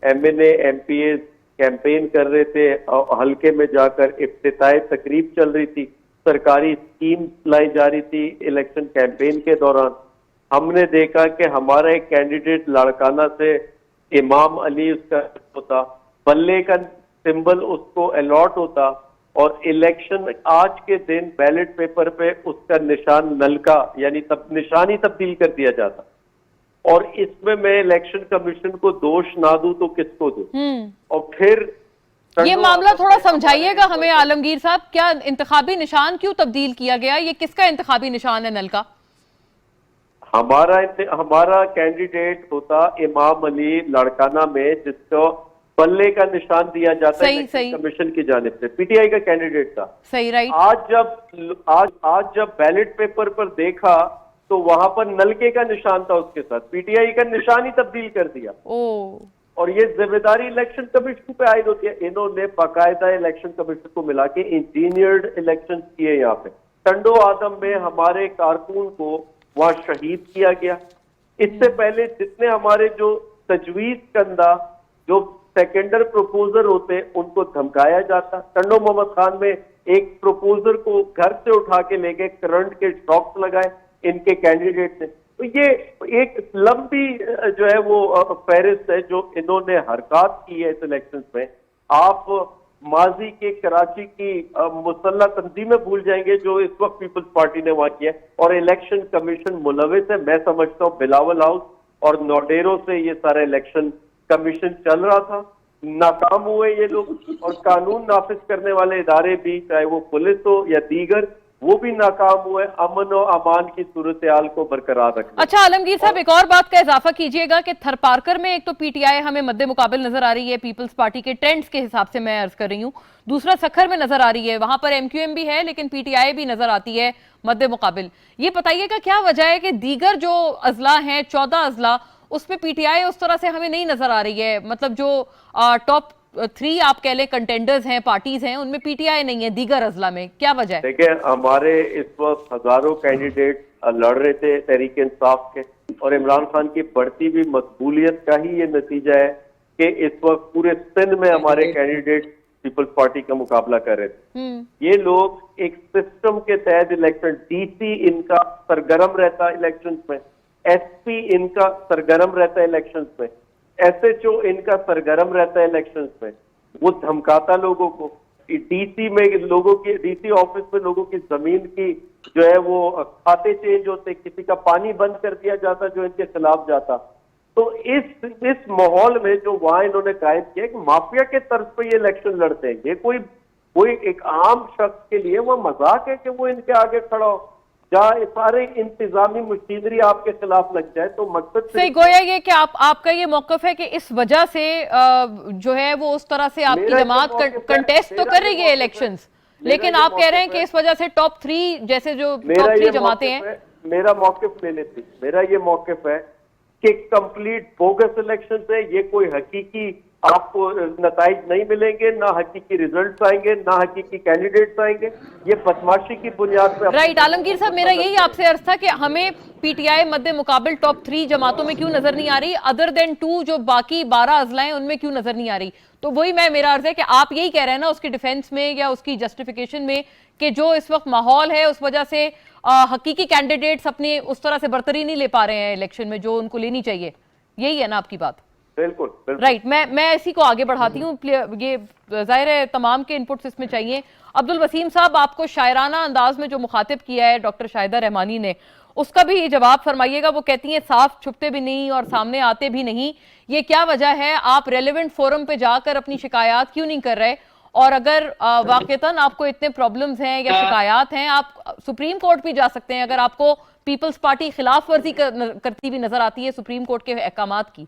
एमएनए एमपीए कैंपेन कर रहे थे, हल्के में जाकर इफ्तिताई तकरीब चल रही थी, सरकारी स्कीम लाई जा रही थी इलेक्शन कैंपेन के दौरान। हमने देखा कि हमारा एक कैंडिडेट लाड़काना से इमाम अली उसका होता, बल्ले का सिंबल उसको अलॉट होता, और इलेक्शन आज के दिन बैलेट पेपर पे उसका निशान नल का यानी निशान ही तब्दील कर दिया जाता। और इसमें मैं इलेक्शन कमीशन को दोष ना दूं तो किसको दूं? और फिर ये मामला थोड़ा समझाइएगा हमें आलमगीर साहब, क्या इंतखाबी निशान क्यों तब्दील किया गया? ये किसका इंतखाबी निशान है नल का? हमारा कैंडिडेट होता इमाम अली लड़काना में, जिसको बल्ले का निशान दिया जाता है कमीशन की जानिब से, पीटीआई का कैंडिडेट था। सही, राइट। आज जब बैलेट पेपर पर देखा तो वहां पर नलके का निशान था उसके साथ, पीटीआई का निशान ही तब्दील कर दिया। और ये जिम्मेदारी इलेक्शन कमीशन पे आयद होती है। इन्होंने बाकायदा इलेक्शन कमीशन को मिला के इंजीनियर्ड इलेक्शन किए। यहाँ पे टंडो आदम में हमारे कारकुन को वहां शहीद किया गया। इससे पहले जितने हमारे जो तजवीज कंदा जो सेकेंडर प्रोपोजर होते उनको धमकाया जाता। टंडो मोहम्मद खान में एक प्रोपोजर को घर से उठा के लेके करंट के शॉक्स लगाए इनके कैंडिडेट ने। तो ये एक लंबी जो है वो फहरिस्त है जो इन्होंने हरकत की है इस इलेक्शन में। आप माजी के कराची की मुसल्ला तंजीमें भूल जाएंगे जो इस वक्त पीपल्स पार्टी ने वहां किया है, और इलेक्शन कमीशन मुलविस है। मैं समझता हूँ बिलावल हाउस और नोडेरो से ये सारा इलेक्शन कमीशन चल रहा था, नाकाम हुए ये लोग। और कानून नाफिज करने वाले इदारे भी, चाहे वो पुलिस हो या दीगर, वो भी नाकाम हुए अमन और अमान की सूरत हाल को बरकरार रखने। अच्छा आलमगीर साहब, एक और बात का इजाफा कीजिएगा कि थरपारकर में एक तो पीटीआई हमें मद्दे मुकाबिल नजर आ रही है, पीपल्स पार्टी के ट्रेंड्स के हिसाब से मैं अर्ज कर रही हूँ। दूसरा सखर में नजर आ रही है, वहां पर एमक्यूएम भी है लेकिन पीटीआई भी नजर आती है मद्दे मुकाबिल। ये बताइएगा क्या वजह है कि दीगर जो अजला हैं, 14 अजला, उसमें पीटीआई उस तरह से हमें नहीं नजर आ रही है? मतलब जो टॉप 3 आप कह लें कंटेंडर्स हैं, पार्टीज हैं, उनमें पीटीआई नहीं है दीगर अजला में, क्या वजह है? देखिए, हमारे इस वक्त हजारों कैंडिडेट लड़ रहे थे तहरीक इंसाफ के, और इमरान खान की बढ़ती हुई मकबूलियत का ही ये नतीजा है कि इस वक्त पूरे सिंध में हमारे कैंडिडेट पीपल्स पार्टी का मुकाबला कर रहे थे। ये लोग एक सिस्टम के तहत इलेक्शन, डीसी इनका सरगर्म रहता है इलेक्शन में, एसपी इनका सरगर्म रहता है इलेक्शंस में, एसएचओ इनका सरगर्म रहता है इलेक्शंस में। वो धमकाता लोगों को। डीसी में लोगों की, डीसी ऑफिस में लोगों की जमीन की जो है वो खाते चेंज होते, किसी का पानी बंद कर दिया जाता जो इनके खिलाफ जाता। तो इस माहौल में जो वहां इन्होंने कायम किया कि माफिया के तर्ज पर ये इलेक्शन लड़ते हैं, ये कोई एक आम शख्स के लिए वो मजाक है कि वो इनके आगे खड़ा हो। जहाँ सारे इंतजामी मशीनरी आपके खिलाफ लग जाए तो मकसद सही। गोया ये कि आपका ये मौकफ है कि इस वजह से जो है वो उस तरह से आपकी जमात कंटेस्ट तो कर रही है इलेक्शंस, लेकिन आप कह रहे हैं कि इस वजह से टॉप 3 जैसे जो टॉप 3 जमातें हैं। मेरा मौकफ ले लेती, मेरा ये मौकफ है कि कंप्लीट बोगस इलेक्शन है। ये कोई हकीकी आपको नताइज नहीं मिलेंगे, ना हकीकी रिजल्ट्स आएंगे, ना हकीकी कैंडिडेट्स आएंगे। ये बदमाशी की बुनियाद पे। राइट आलमगीर साहब, मेरा यही आपसे अर्ज था कि हमें पीटीआई मद्दे मुकाबिल टॉप 3 जमातों में क्यों नजर नहीं आ रही, अदर देन 2 जो बाकी 12 अजलाएं उनमें क्यों नजर नहीं आ रही? तो वही मेरा अर्ज है कि आप यही कह रहे हैं ना उसकी डिफेंस में या उसकी जस्टिफिकेशन में कि जो इस वक्त माहौल है उस वजह से हकीकी कैंडिडेट्स अपने उस तरह से बरतरी नहीं ले पा रहे हैं इलेक्शन में जो उनको लेनी चाहिए। यही है ना आपकी बात? बिल्कुल, बिल्कुल। राइट। मैं इसी को आगे बढ़ाती हूँ। ये जाहिर है तमाम के इनपुट्स इसमें चाहिए। अब्दुल वसीम साहब, आपको शायराना अंदाज में जो मुखातिब किया है डॉक्टर शाहिदा रहमानी ने, उसका भी जवाब फरमाइएगा। वो कहती हैं साफ छुपते भी नहीं और सामने आते भी नहीं, ये क्या वजह है? आप रेलेवेंट फोरम पे जाकर अपनी शिकायत क्यों नहीं कर रहे? और अगर वाकईतन आपको इतने प्रॉब्लम्स हैं या शिकायत हैं, आप सुप्रीम कोर्ट भी जा सकते हैं अगर आपको पीपल्स पार्टी खिलाफ वर्जी करती हुई नजर आती है सुप्रीम कोर्ट के अहकामात की।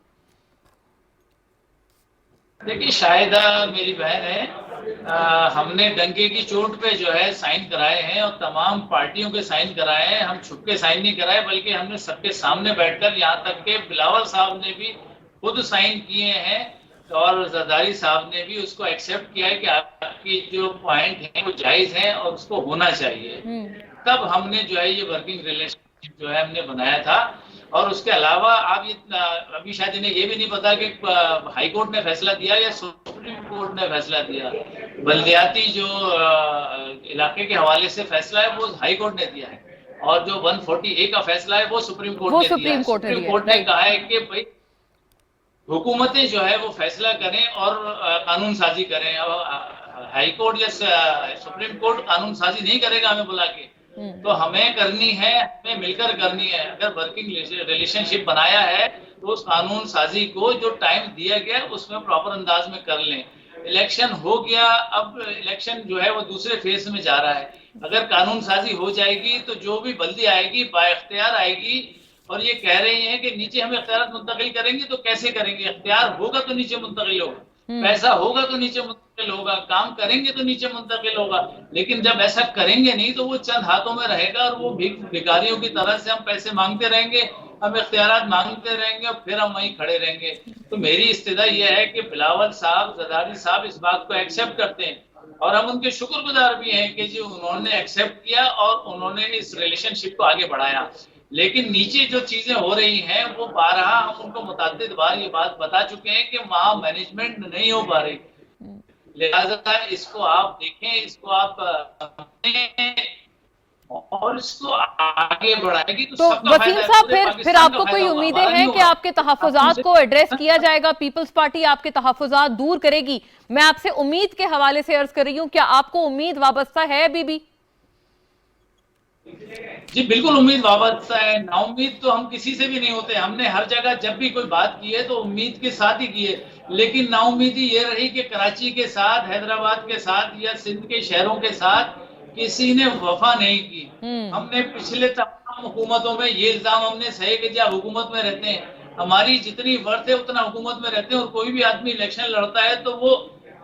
देखिए, शाहिदा मेरी बहन है। हमने डंके की चोट पे जो है साइन कराए हैं और तमाम पार्टियों के साइन कराए हैं। हम छुप के साइन नहीं कराए, बल्कि हमने सबके सामने बैठकर, यहाँ तक के बिलावल साहब ने भी खुद साइन किए हैं और जरदारी साहब ने भी उसको एक्सेप्ट किया है कि आपकी जो पॉइंट है वो जायज है और उसको होना चाहिए। तब हमने जो है ये वर्किंग रिलेशनशिप जो है हमने बनाया था। और उसके अलावा आप ये अभी शायद इन्हें ये भी नहीं पता कि हाई कोर्ट ने फैसला दिया या सुप्रीम कोर्ट ने फैसला दिया। बल्दियाती जो इलाके के हवाले से फैसला है वो हाई कोर्ट ने दिया है, और जो 140A का फैसला है वो सुप्रीम कोर्ट ने दिया है। सुप्रीम कोर्ट ने कहा है कि भाई हुकूमतें जो है वो फैसला करें और कानून साजी करें। अब हाई कोर्ट या सुप्रीम कोर्ट कानून साजी नहीं करेगा हमें बुला के, तो हमें करनी है, हमें मिलकर करनी है। अगर वर्किंग रिलेशनशिप बनाया है तो उस कानून साजी को जो टाइम दिया गया उसमें प्रॉपर अंदाज में कर लें। इलेक्शन हो गया, अब इलेक्शन जो है वो दूसरे फेज में जा रहा है। अगर कानून साजी हो जाएगी तो जो भी बल्दी आएगी बाइख्तियार आएगी, और ये कह रही हैं कि नीचे हम इख्तियार मुंतकिल करेंगे, तो कैसे करेंगे? इख्तियार होगा तो नीचे मुंतकिल होगा, पैसा होगा तो नीचे मुंतकिल होगा, काम करेंगे तो नीचे मुंतकिल होगा। लेकिन जब ऐसा करेंगे नहीं तो वो चंद हाथों में रहेगा और वो भिखारियों की तरह से हम पैसे मांगते रहेंगे, हम इख्तियारात मांगते रहेंगे और फिर हम वहीं खड़े रहेंगे। तो मेरी इस्तिदा यह है कि बिलावल साहब, जरदारी साहब इस बात को एक्सेप्ट करते हैं और हम उनके शुक्रगुजार भी हैं कि जो उन्होंने एक्सेप्ट किया और उन्होंने इस रिलेशनशिप को आगे बढ़ाया। लेकिन नीचे जो चीजें हो रही हैं वो बारहा हम उनको मुतअद्दिद बार ये बात बता चुके हैं कि वहां मैनेजमेंट नहीं हो पा रही, लिहाजा इसको आप देखें, इसको आप और इसको आगे बढ़ाएगी तो वसीम साहब, फिर आपको कोई उम्मीदें हैं कि आपके तहफ़्फ़ुज़ात को एड्रेस किया जाएगा, पीपल्स पार्टी आपके तहफ़्फ़ुज़ात दूर करेगी? मैं आपसे उम्मीद के हवाले से अर्ज कर रही हूँ, क्या आपको उम्मीद वाबस्ता है अभी भी? जी बिल्कुल उम्मीद वाबस्ता है। नाउम्मीद तो हम किसी से भी नहीं होते। हमने हर जगह जब भी कोई बात की है तो उम्मीद के साथ ही की है, लेकिन नाउम्मीदी ये रही कि कराची के साथ, हैदराबाद के साथ या सिंध के शहरों के साथ किसी ने वफा नहीं की। हमने पिछले तमाम हुकूमतों में ये इल्जाम हमने सहे कि जब हुकूमत में रहते हैं, हमारी जितनी वर्थ है उतना हुकूमत में रहते हैं, और कोई भी आदमी इलेक्शन लड़ता है तो वो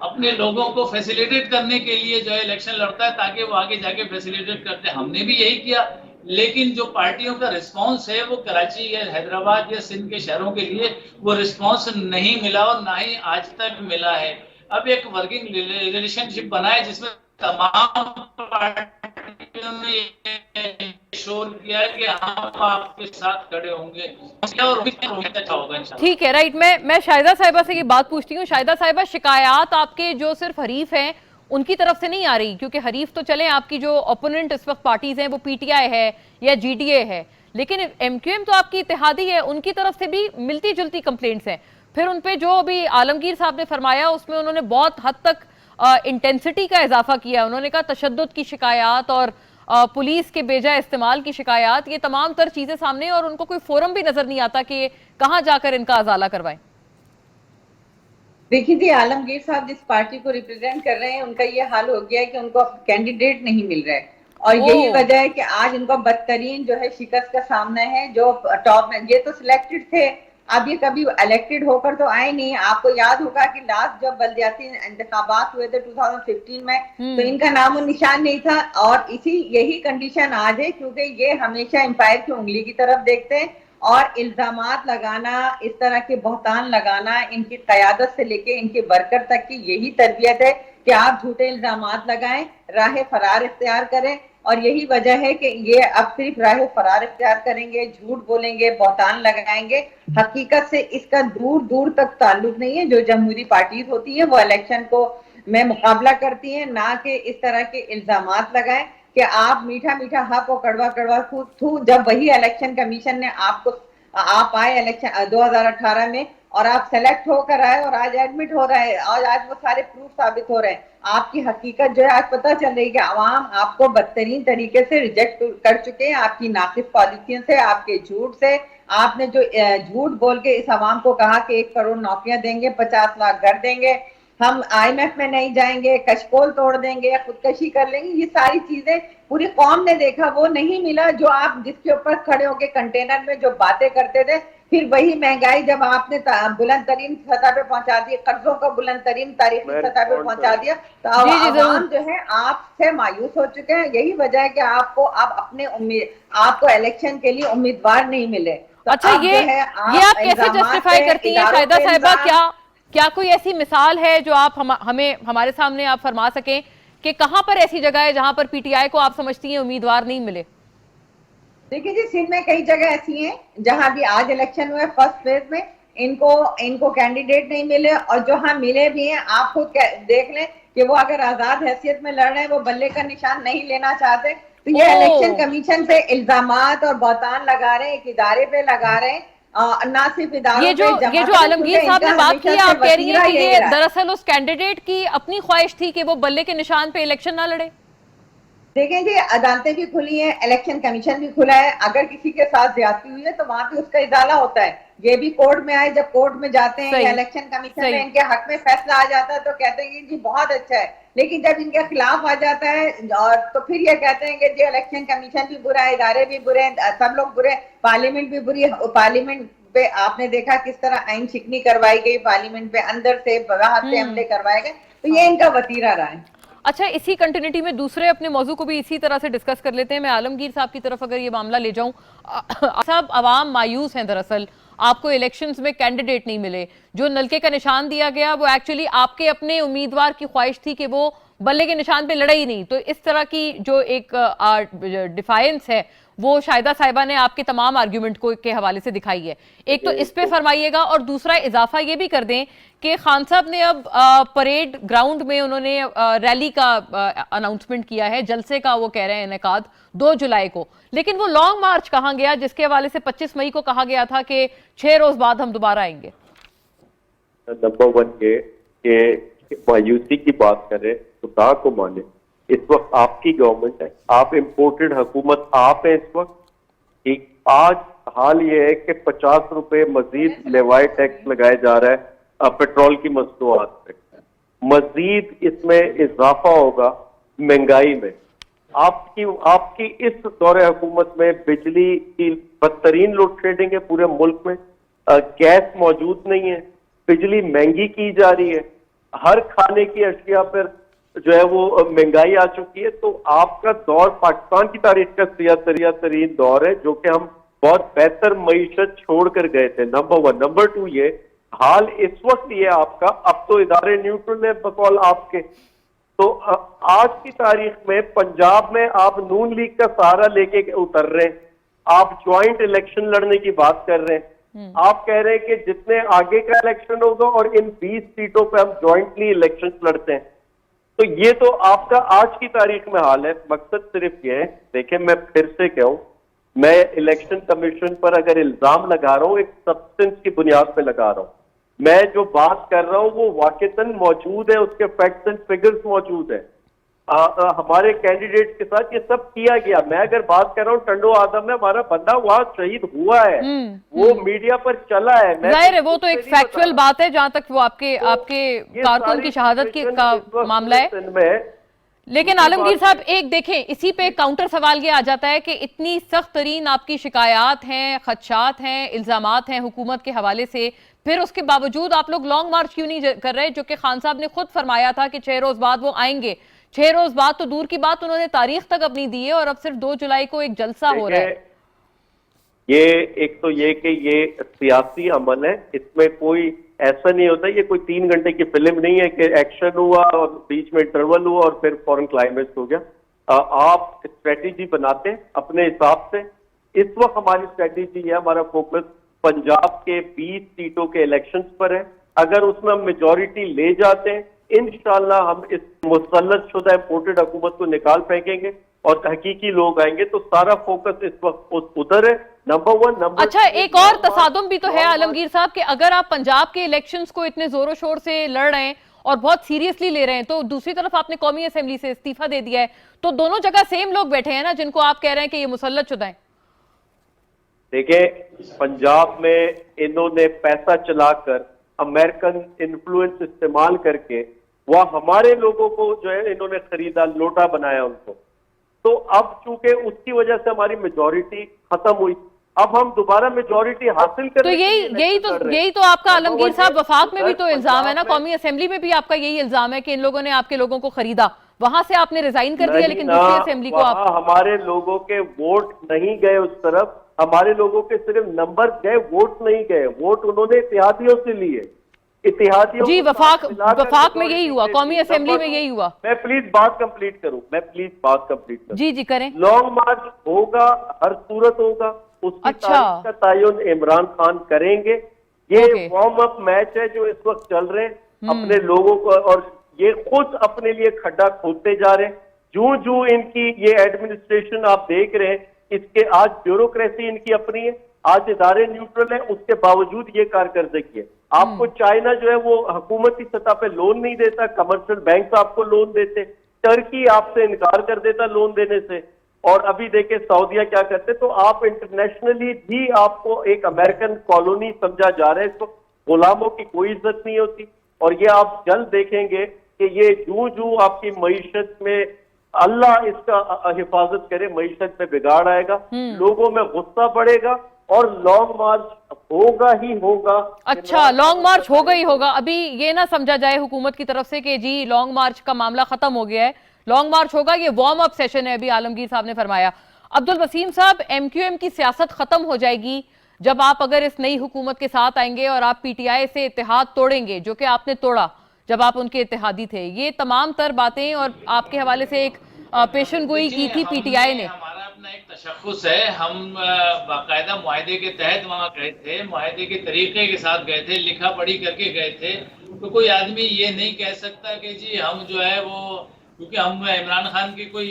अपने लोगों को फैसिलिटेट करने के लिए जो है इलेक्शन लड़ता है ताकि वो आगे जाके फैसिलिटेट करते हैं। हमने भी यही किया, लेकिन जो पार्टियों का रिस्पांस है वो कराची या हैदराबाद या सिंध के शहरों के लिए वो रिस्पांस नहीं मिला और ना ही आज तक मिला है। अब एक वर्किंग रिलेशनशिप बना है जिसमें तमाम पार्टियों ने शोर किया है कि हम आपके साथ खड़े होंगे और अच्छा होगा इंशाल्लाह। ठीक है, राइट। मैं शाहिदा साहिबा से ये बात पूछती हूँ। शाहिदा साहिबा, शिकायत आपके जो सिर्फ हरीफ हैं उनकी तरफ से नहीं आ रही, क्योंकि हरीफ तो चले, आपकी जो ओपोनेंट इस वक्त पार्टीज हैं वो पीटीआई है या जीडीए है, लेकिन एमक्यूएम तो आपकी इत्तेहादी है, उनकी तरफ से भी मिलती जुलती कंप्लेंट्स हैं। फिर उन पे जो अभी आलमगीर साहब ने फरमाया उसमें उन्होंने बहुत हद तक इंटेंसिटी का इजाफा किया। उन्होंने कहा तशद्दुद की शिकायत और पुलिस के बेजा इस्तेमाल की शिकायत, ये तमाम तर चीजें सामने, और उनको कोई फोरम भी नजर नहीं आता कि कहां जाकर इनका अजाला करवाएं। देखिए जी, आलमगीर साहब जिस पार्टी को रिप्रेजेंट कर रहे हैं उनका ये हाल हो गया है कि उनको कैंडिडेट नहीं मिल रहा है, और यही वजह है कि आज उनको बदतरीन जो है शिकस्त का सामना है। जो टॉप में ये तो सिलेक्टेड थे, अब ये कभी इलेक्टेड होकर तो आए नहीं। आपको याद होगा कि लास्ट जब बल्दियाती इंतखाबात हुए थे 2015 में, तो इनका नामो निशान नहीं था, और यही कंडीशन आज है, क्योंकि ये हमेशा एम्पायर की उंगली की तरफ देखते हैं और इल्जामात लगाना, इस तरह के बहतान लगाना, इनकी क़यादत से लेके इनके वर्कर तक की यही तरबियत है कि आप झूठे इल्जामात लगाएं, राह फरार इख्तियार करें। और यही वजह है कि ये अब सिर्फ राह फरार इख्तियार करेंगे, झूठ बोलेंगे, बहतान लगाएंगे। हकीकत से इसका दूर दूर तक ताल्लुक नहीं है। जो जमहूरी पार्टीज होती है वो इलेक्शन को में मुकाबला करती हैं, ना कि इस तरह के इल्जामात लगाएं कि आप मीठा मीठा हक और कड़वा कड़वा थू। जब वही इलेक्शन कमीशन ने आप आए इलेक्शन 2018 में और आप सेलेक्ट होकर आए और आज एडमिट हो रहे हैं, और आज वो सारे प्रूफ साबित हो रहे हैं। आपकी हकीकत जो है आज पता चल रही है कि आवाम आपको बदतरीन तरीके से रिजेक्ट कर चुके हैं, आपकी नाकिस पॉलिसियों से, आपके झूठ से। आपने जो झूठ बोल के इस आवाम को कहा कि 1 करोड़ नौकरियां देंगे, 50 लाख घर देंगे, हम IMF में नहीं जाएंगे, कशकोल तोड़ देंगे या खुदकशी कर लेंगे, ये सारी चीजें पूरी कौम ने देखा, वो नहीं मिला। जो आप जिसके ऊपर खड़े होके कंटेनर में जो बातें करते थे, फिर वही महंगाई जब आपने बुलंद तरीन सतह पे पहुंचा दी, कर्जों को बुलंद तरीन तारीखी सतह पे पहुंचा दिया, तो आवाम जो है आपसे मायूस हो चुके हैं। यही वजह है कि आपको अब आपको इलेक्शन के लिए उम्मीदवार नहीं मिले। तो अच्छा, ये आप कैसे जस्टिफाई करती हैं शाहिदा साहिबा? क्या कोई ऐसी मिसाल है जो आप हमें हमारे सामने आप फरमा सकें कि कहां पर ऐसी जगह है जहां पर पीटीआई को आप समझती हैं उम्मीदवार नहीं मिले? देखिए जी, सिंध में कई जगह ऐसी हैं जहां भी आज इलेक्शन हुए फर्स्ट फेज में, इनको कैंडिडेट नहीं मिले, और जो हाँ मिले भी हैं, आप खुद देख लें कि वो अगर आजाद हैसियत में लड़ रहे हैं, वो बल्ले का निशान नहीं लेना चाहते। तो ये इलेक्शन कमीशन पे इल्जामात और बहतान लगा रहे हैं, एक इदारे पे लगा रहे हैं ना सिर्फ इदारों ये जो आलमगीर साहब ने बात की, आप कह रही हैं कि ये दरअसल उस कैंडिडेट की अपनी ख्वाहिश थी कि वो बल्ले के निशान पे इलेक्शन ना लड़े। देखें जी, अदालतें भी खुली हैं, इलेक्शन कमीशन भी खुला है, अगर किसी के साथ ज्यादती हुई है तो वहां पे उसका इजाला होता है। ये भी कोर्ट में आए, जब कोर्ट में जाते हैं या इलेक्शन कमीशन में इनके हक में फैसला आ जाता है तो कहते हैं कि जी बहुत अच्छा है, लेकिन जब इनके खिलाफ आ जाता है और तो फिर ये कहते हैं कि जी इलेक्शन कमीशन भी बुरा है, इदारे भी बुरे हैं, सब लोग बुरे, पार्लियामेंट भी बुरी है। पार्लियामेंट पे आपने देखा किस तरह आइन शिकनी करवाई गई, पार्लियामेंट पे अंदर से बाहर से हमले करवाए गए, तो ये इनका वतीरा रहा है। अच्छा, इसी कंटिन्यूटी में दूसरे अपने मौजू को भी इसी तरह से डिस्कस कर लेते हैं। मैं आलमगीर साहब की तरफ अगर ये मामला ले जाऊं, साहब अवाम मायूस हैं, दरअसल आपको इलेक्शंस में कैंडिडेट नहीं मिले, जो नलके का निशान दिया गया वो एक्चुअली आपके अपने उम्मीदवार की ख्वाहिश थी कि वो बल्ले के निशान पे लड़े ही नहीं। तो इस तरह की जो एक डिफायंस है वो शाहिदा साहिबा ने आपके तमाम आर्ग्यूमेंट को के हवाले से दिखाई है। एक तो इस पे फरमाइएगा, और दूसरा इजाफा ये भी कर दें कि खान साहब ने अब परेड ग्राउंड में उन्होंने रैली का अनाउंसमेंट किया है, जलसे का वो कह रहे हैं इनेकाद 2 जुलाई को, लेकिन वो लॉन्ग मार्च कहाँ गया जिसके हवाले से 25 मई को कहा गया था कि 6 रोज बाद हम दोबारा आएंगे। नंबर 1 ये कि मायूसी की बात करें, खुदा को माने, इस वक्त आपकी गवर्नमेंट है, आप इम्पोर्टेड हुकूमत आप है इस वक्त। ठीक, आज हाल ये है कि 50 रुपए मजीद लेवाई टैक्स लगाया जा रहा है पेट्रोल की मसनूआत पे, मजीद इसमें इजाफा होगा महंगाई में। आपकी इस दौरे हुकूमत में बिजली की बदतरीन लोड शेडिंग है पूरे मुल्क में, गैस मौजूद नहीं है, बिजली महंगी की जा रही है, हर खाने की अशिया पर जो है वो महंगाई आ चुकी है। तो आपका दौर पाकिस्तान की तारीख का तरीन दौर है, जो कि हम बहुत बेहतर मईशत छोड़कर गए थे। नंबर 1। नंबर 2 ये हाल इस वक्त ये आपका, अब तो इदारे न्यूट्रल है बकौल आपके, तो आज की तारीख में पंजाब में आप नून लीग का सहारा लेके उतर रहे हैं, आप ज्वाइंट इलेक्शन लड़ने की बात कर रहे हैं, आप कह रहे हैं कि जितने आगे का इलेक्शन होगा और इन 20 सीटों पे हम ज्वाइंटली इलेक्शन लड़ते हैं। तो ये तो आपका आज की तारीख में हाल है। मकसद सिर्फ ये है, देखें मैं फिर से कहूं, मैं इलेक्शन कमीशन पर अगर इल्जाम लगा रहा हूं एक सब्सटेंस की बुनियाद पे लगा रहा हूं, मैं जो बात कर रहा हूं वो वाकईतन मौजूद है, उसके फैक्ट्स एंड फिगर्स मौजूद है। हमारे कैंडिडेट के साथ ये सब किया गया। मैं अगर बात कर रहा हूँ टंडो आदम में हमारा बंदा वहां शहीद हुआ है, वो मीडिया पर चला है, जाहिर है वो तो एक फैक्चुअल बात है, जहां तक वो आपके कारकुन की शहादत का मामला है। लेकिन आलमगीर साहब एक देखें, इसी पे काउंटर सवाल ये आ जाता है कि इतनी सख्त तरीन आपकी शिकायत हैं, खदशात हैं, इल्जामात हैं हुकूमत के हवाले से, फिर उसके बावजूद आप लोग लॉन्ग मार्च क्यों नहीं कर रहे, जो कि खान साहब ने खुद फरमाया था कि 6 रोज बाद वो आएंगे। 6 रोज बाद तो दूर की बात, उन्होंने तारीख तक अपनी दी है और अब सिर्फ 2 जुलाई को एक जलसा हो रहा है। ये एक तो ये कि ये सियासी अमल है, इसमें कोई ऐसा नहीं होता, ये कोई 3 घंटे की फिल्म नहीं है कि एक्शन हुआ और बीच में इंटरवल हुआ और फिर फौरन क्लाइमेक्स हो गया। आप स्ट्रेटेजी बनाते हैं अपने हिसाब से। इस वक्त हमारी स्ट्रेटेजी है, हमारा फोकस पंजाब के 20 सीटों के इलेक्शंस पर है। अगर उसमें हम मेजॉरिटी ले जाते हैं, इंशाल्लाह हम इस मुसल्लत शुदा इम्पोर्टेड हुकूमत को निकाल फेंकेंगे और हकीकी लोग आएंगे। तो सारा फोकस इस वक्त उधर है। नंबर 1। नंबर अच्छा, एक और तसादुम भी तो है आलमगीर साहब कि अगर आप पंजाब के इलेक्शंस को इतने जोरों शोर से लड़ रहे हैं और बहुत सीरियसली ले रहे हैं, तो दूसरी तरफ आपने कौमी असेंबली से इस्तीफा दे दिया है, तो दोनों जगह सेम लोग बैठे हैं ना जिनको आप कह रहे हैं कि ये मुसल्लत शुदा है। देखिए, पंजाब में इन्होंने पैसा चलाकर अमेरिकन इन्फ्लुएंस इस्तेमाल करके वह हमारे लोगों को जो है इन्होंने खरीदा, लोटा बनाया उनको। तो अब चूंकि उसकी वजह से हमारी मेजॉरिटी खत्म हुई, अब हम दोबारा मेजॉरिटी हासिल कर, तो यही तो आपका आलमगीर साहब वफाक में भी तो इल्जाम है ना, कौमी असेंबली में भी आपका यही इल्जाम है कि इन लोगों ने आपके लोगों को खरीदा, वहां से आपने रिजाइन कर दिया, लेकिन दूसरी असेंबली को आप हमारे लोगों के वोट नहीं गए उस तरफ, हमारे लोगों के सिर्फ नंबर गए, वोट नहीं गए। वोट उन्होंने इत्तेहादियों से लिए, इत्तेहादियों जी वफाक में यही हुआ, कौमी असेंबली में यही हुआ। मैं प्लीज बात कंप्लीट करूं, जी करें। लॉन्ग मार्च होगा, हर सूरत होगा, उसकी तारीख का तयन इमरान खान करेंगे। ये वार्म अप मैच है जो इस वक्त चल रहे हैं अपने लोगों को, और ये खुद अपने लिए खड्डा खोदते जा रहे हैं। जूं जूं इनकी ये एडमिनिस्ट्रेशन आप देख रहे हैं, इसके आज ब्यूरोक्रेसी इनकी अपनी है, आज इदारे न्यूट्रल है, उसके बावजूद ये कारकर्दगी है। आपको चाइना जो है वो हुकूमती सतह पे लोन नहीं देता, कमर्शियल बैंक आपको लोन देते, टर्की आपसे इनकार कर देता लोन देने से, और अभी देखे सऊदीया क्या करते। तो आप इंटरनेशनली भी आपको एक अमेरिकन कॉलोनी समझा जा रहा है, इसको गुलामों की कोई इज्जत नहीं होती। और ये आप जल्द देखेंगे कि ये जूं जूं आपकी मईशत में, अल्लाह इसका हिफाजत करे, मईशत में बिगाड़ आएगा, लोगों में गुस्सा बढ़ेगा और लॉन्ग मार्च होगा ही होगा। अच्छा, लॉन्ग मार्च होगा ही होगा। अभी ये ना समझा जाए हुकूमत की तरफ से कि जी लॉन्ग मार्च का मामला खत्म हो गया है, लॉन्ग मार्च होगा, ये वार्म अप सेशन है, अभी आलमगीर साहब ने फरमाया। अब्दुल वसीम साहब, एमक्यूएम की सियासत खत्म हो जाएगी जब आप अगर इस नई हुकूमत के साथ आएंगे और आप पीटीआई से इत्तेहाद तोड़ेंगे, जो कि आपने तोड़ा जब आप उनके इत्तेहादी थे। ये तमाम तर बातें और आपके हवाले से एक पेशन गोई की थी पीटीआई ने। हमारा अपना एक तशख्खुस है, हम बाकायदा मुआहदे के तहत वहाँ गए थे, मुआहदे के तरीके के साथ गए थे, लिखा पढ़ी करके गए थे। तो कोई आदमी ये नहीं कह सकता कि जी हम जो है वो, क्योंकि हम इमरान खान के कोई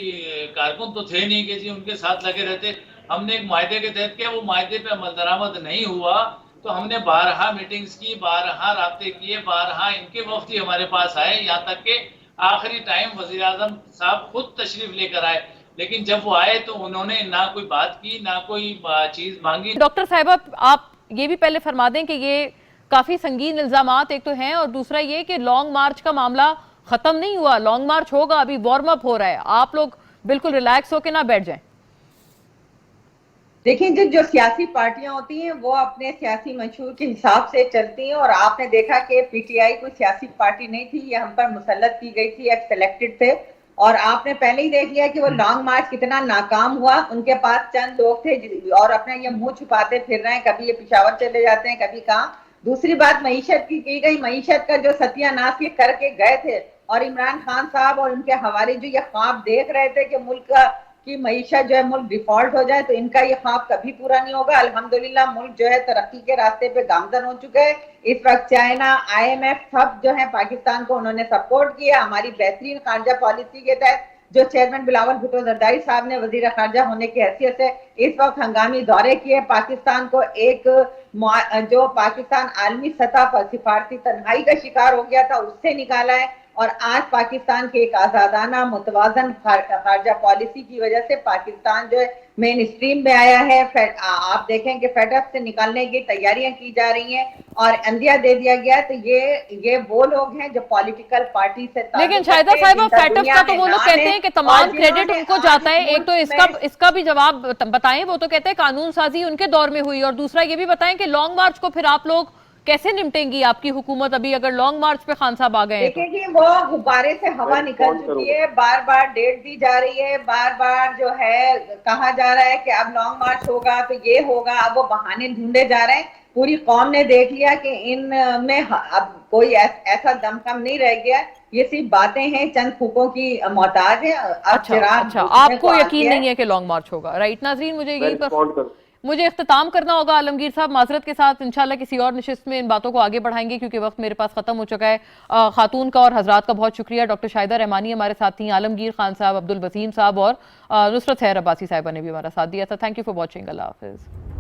कारकुन तो थे नहीं कि जी उनके साथ लगे रहते। हमने एक मुआहदे के तहत किया, वो मुआहदे पे अमल दरामद नहीं हुआ तो हमने बारहा मीटिंग्स की, बारहा राब्ते किए, बारहा इनके वफ्दी हमारे पास आए, यहाँ तक कि आखिरी टाइम वज़ीर आज़म साहब खुद तशरीफ लेकर आए। लेकिन जब वो आए तो उन्होंने ना कोई बात की, ना कोई चीज मांगी। डॉक्टर साहिबा, आप ये भी पहले फरमा दें कि ये काफी संगीन इल्जामात एक तो हैं, और दूसरा ये कि लॉन्ग मार्च का मामला खत्म नहीं हुआ, लॉन्ग मार्च होगा, अभी वार्म अप हो रहा है। आप लोग बिल्कुल रिलैक्स होकर ना बैठ जाएं। देखिए, जो सियासी पार्टियां होती हैं वो अपने सियासी मंशूर के हिसाब से चलती हैं, और आपने देखा कि पीटीआई कोई सियासी पार्टी नहीं थी, ये हम पर मुसल्लत की गई थी, एक सिलेक्टेड थे। और आपने पहले ही देख लिया कि वो लॉन्ग मार्च कितना नाकाम हुआ। उनके पास चंद लोग थे और अपना ये मुंह छुपाते फिर रहे हैं, कभी ये पिशावर चले जाते हैं, कभी कहाँ। दूसरी बात मईशत की गई, मईशत का जो सत्यानाश ये करके गए थे, और इमरान खान साहब और उनके हवाले जो ये ख्वाब देख रहे थे कि मुल्क की मईशत जो है मुल्क डिफॉल्ट हो जाए, तो इनका ये ख्वाब कभी पूरा नहीं होगा। अल्हम्दुलिल्लाह मुल्क जो है तरक्की के रास्ते पे गामजन हो चुके हैं। इस वक्त चाइना, IMF सब जो है पाकिस्तान को उन्होंने सपोर्ट किया। हमारी बेहतरीन खारजा पॉलिसी के तहत जो चेयरमैन बिलावल भुट्टो जरदारी साहब ने वजीर खारजा होने की हैसियत से इस वक्त हंगामी दौरे किए, पाकिस्तान को एक जो पाकिस्तान आलमी सतह पर सिफारती तन्हाई का शिकार हो गया था उससे निकाला है, और आज पाकिस्तान के एक आजादाना मुतवाजन खारजा पॉलिसी की वजह से पाकिस्तान जो है मेन स्ट्रीम में आया है। आप देखें कि फेडअप से निकालने की तैयारियां की जा रही हैं और अंदिया दे दिया गया है। तो ये वो लोग हैं जो पॉलिटिकल पार्टी से, लेकिन शाहिदा साहिबा, फेडअप का तो वो लोग कहते हैं कि तमाम क्रेडिट उनको जाता है। एक तो इसका भी जवाब बताएं। वो तो कहते हैं कानून साजी उनके दौर में हुई, और दूसरा ये भी बताएं कि लॉन्ग मार्च को फिर आप लोग कैसे निपटेंगी, आपकी हुकूमत अभी अगर लॉन्ग मार्च पे खान साहब आ गए हैं? देखिए, वो गुब्बारे से हवा निकल चुकी है, बार बार डेट दी जा रही है, बार बार जो है कहा जा रहा है कि अब लॉन्ग मार्च होगा तो ये होगा। अब वो बहाने ढूंढे जा रहे हैं। पूरी कौम ने देख लिया कि इन में अब कोई ऐसा दमखम नहीं रह गया, ये सिर्फ बातें हैं, चंद फूकों की मोहताज है। अच्छा, आपको यकीन नहीं है कि लॉन्ग मार्च होगा, राइट? नाजरीन, मुझे इख्तिताम करना होगा। आलमगीर साहब, माजरत के साथ इंशाल्लाह किसी और नशिस्त में इन बातों को आगे बढ़ाएंगे क्योंकि वक्त मेरे पास खत्म हो चुका है। खातून का और हजरात का बहुत शुक्रिया। डॉक्टर शाहिदा रहमानी हमारे साथ थी, आलमगीर खान साहब, अब्दुल वसीम साहब और नुसरत खैर अब्बासी साहिबा ने भी हमारा साथ दिया था। Thank you for watching. Allah Hafiz.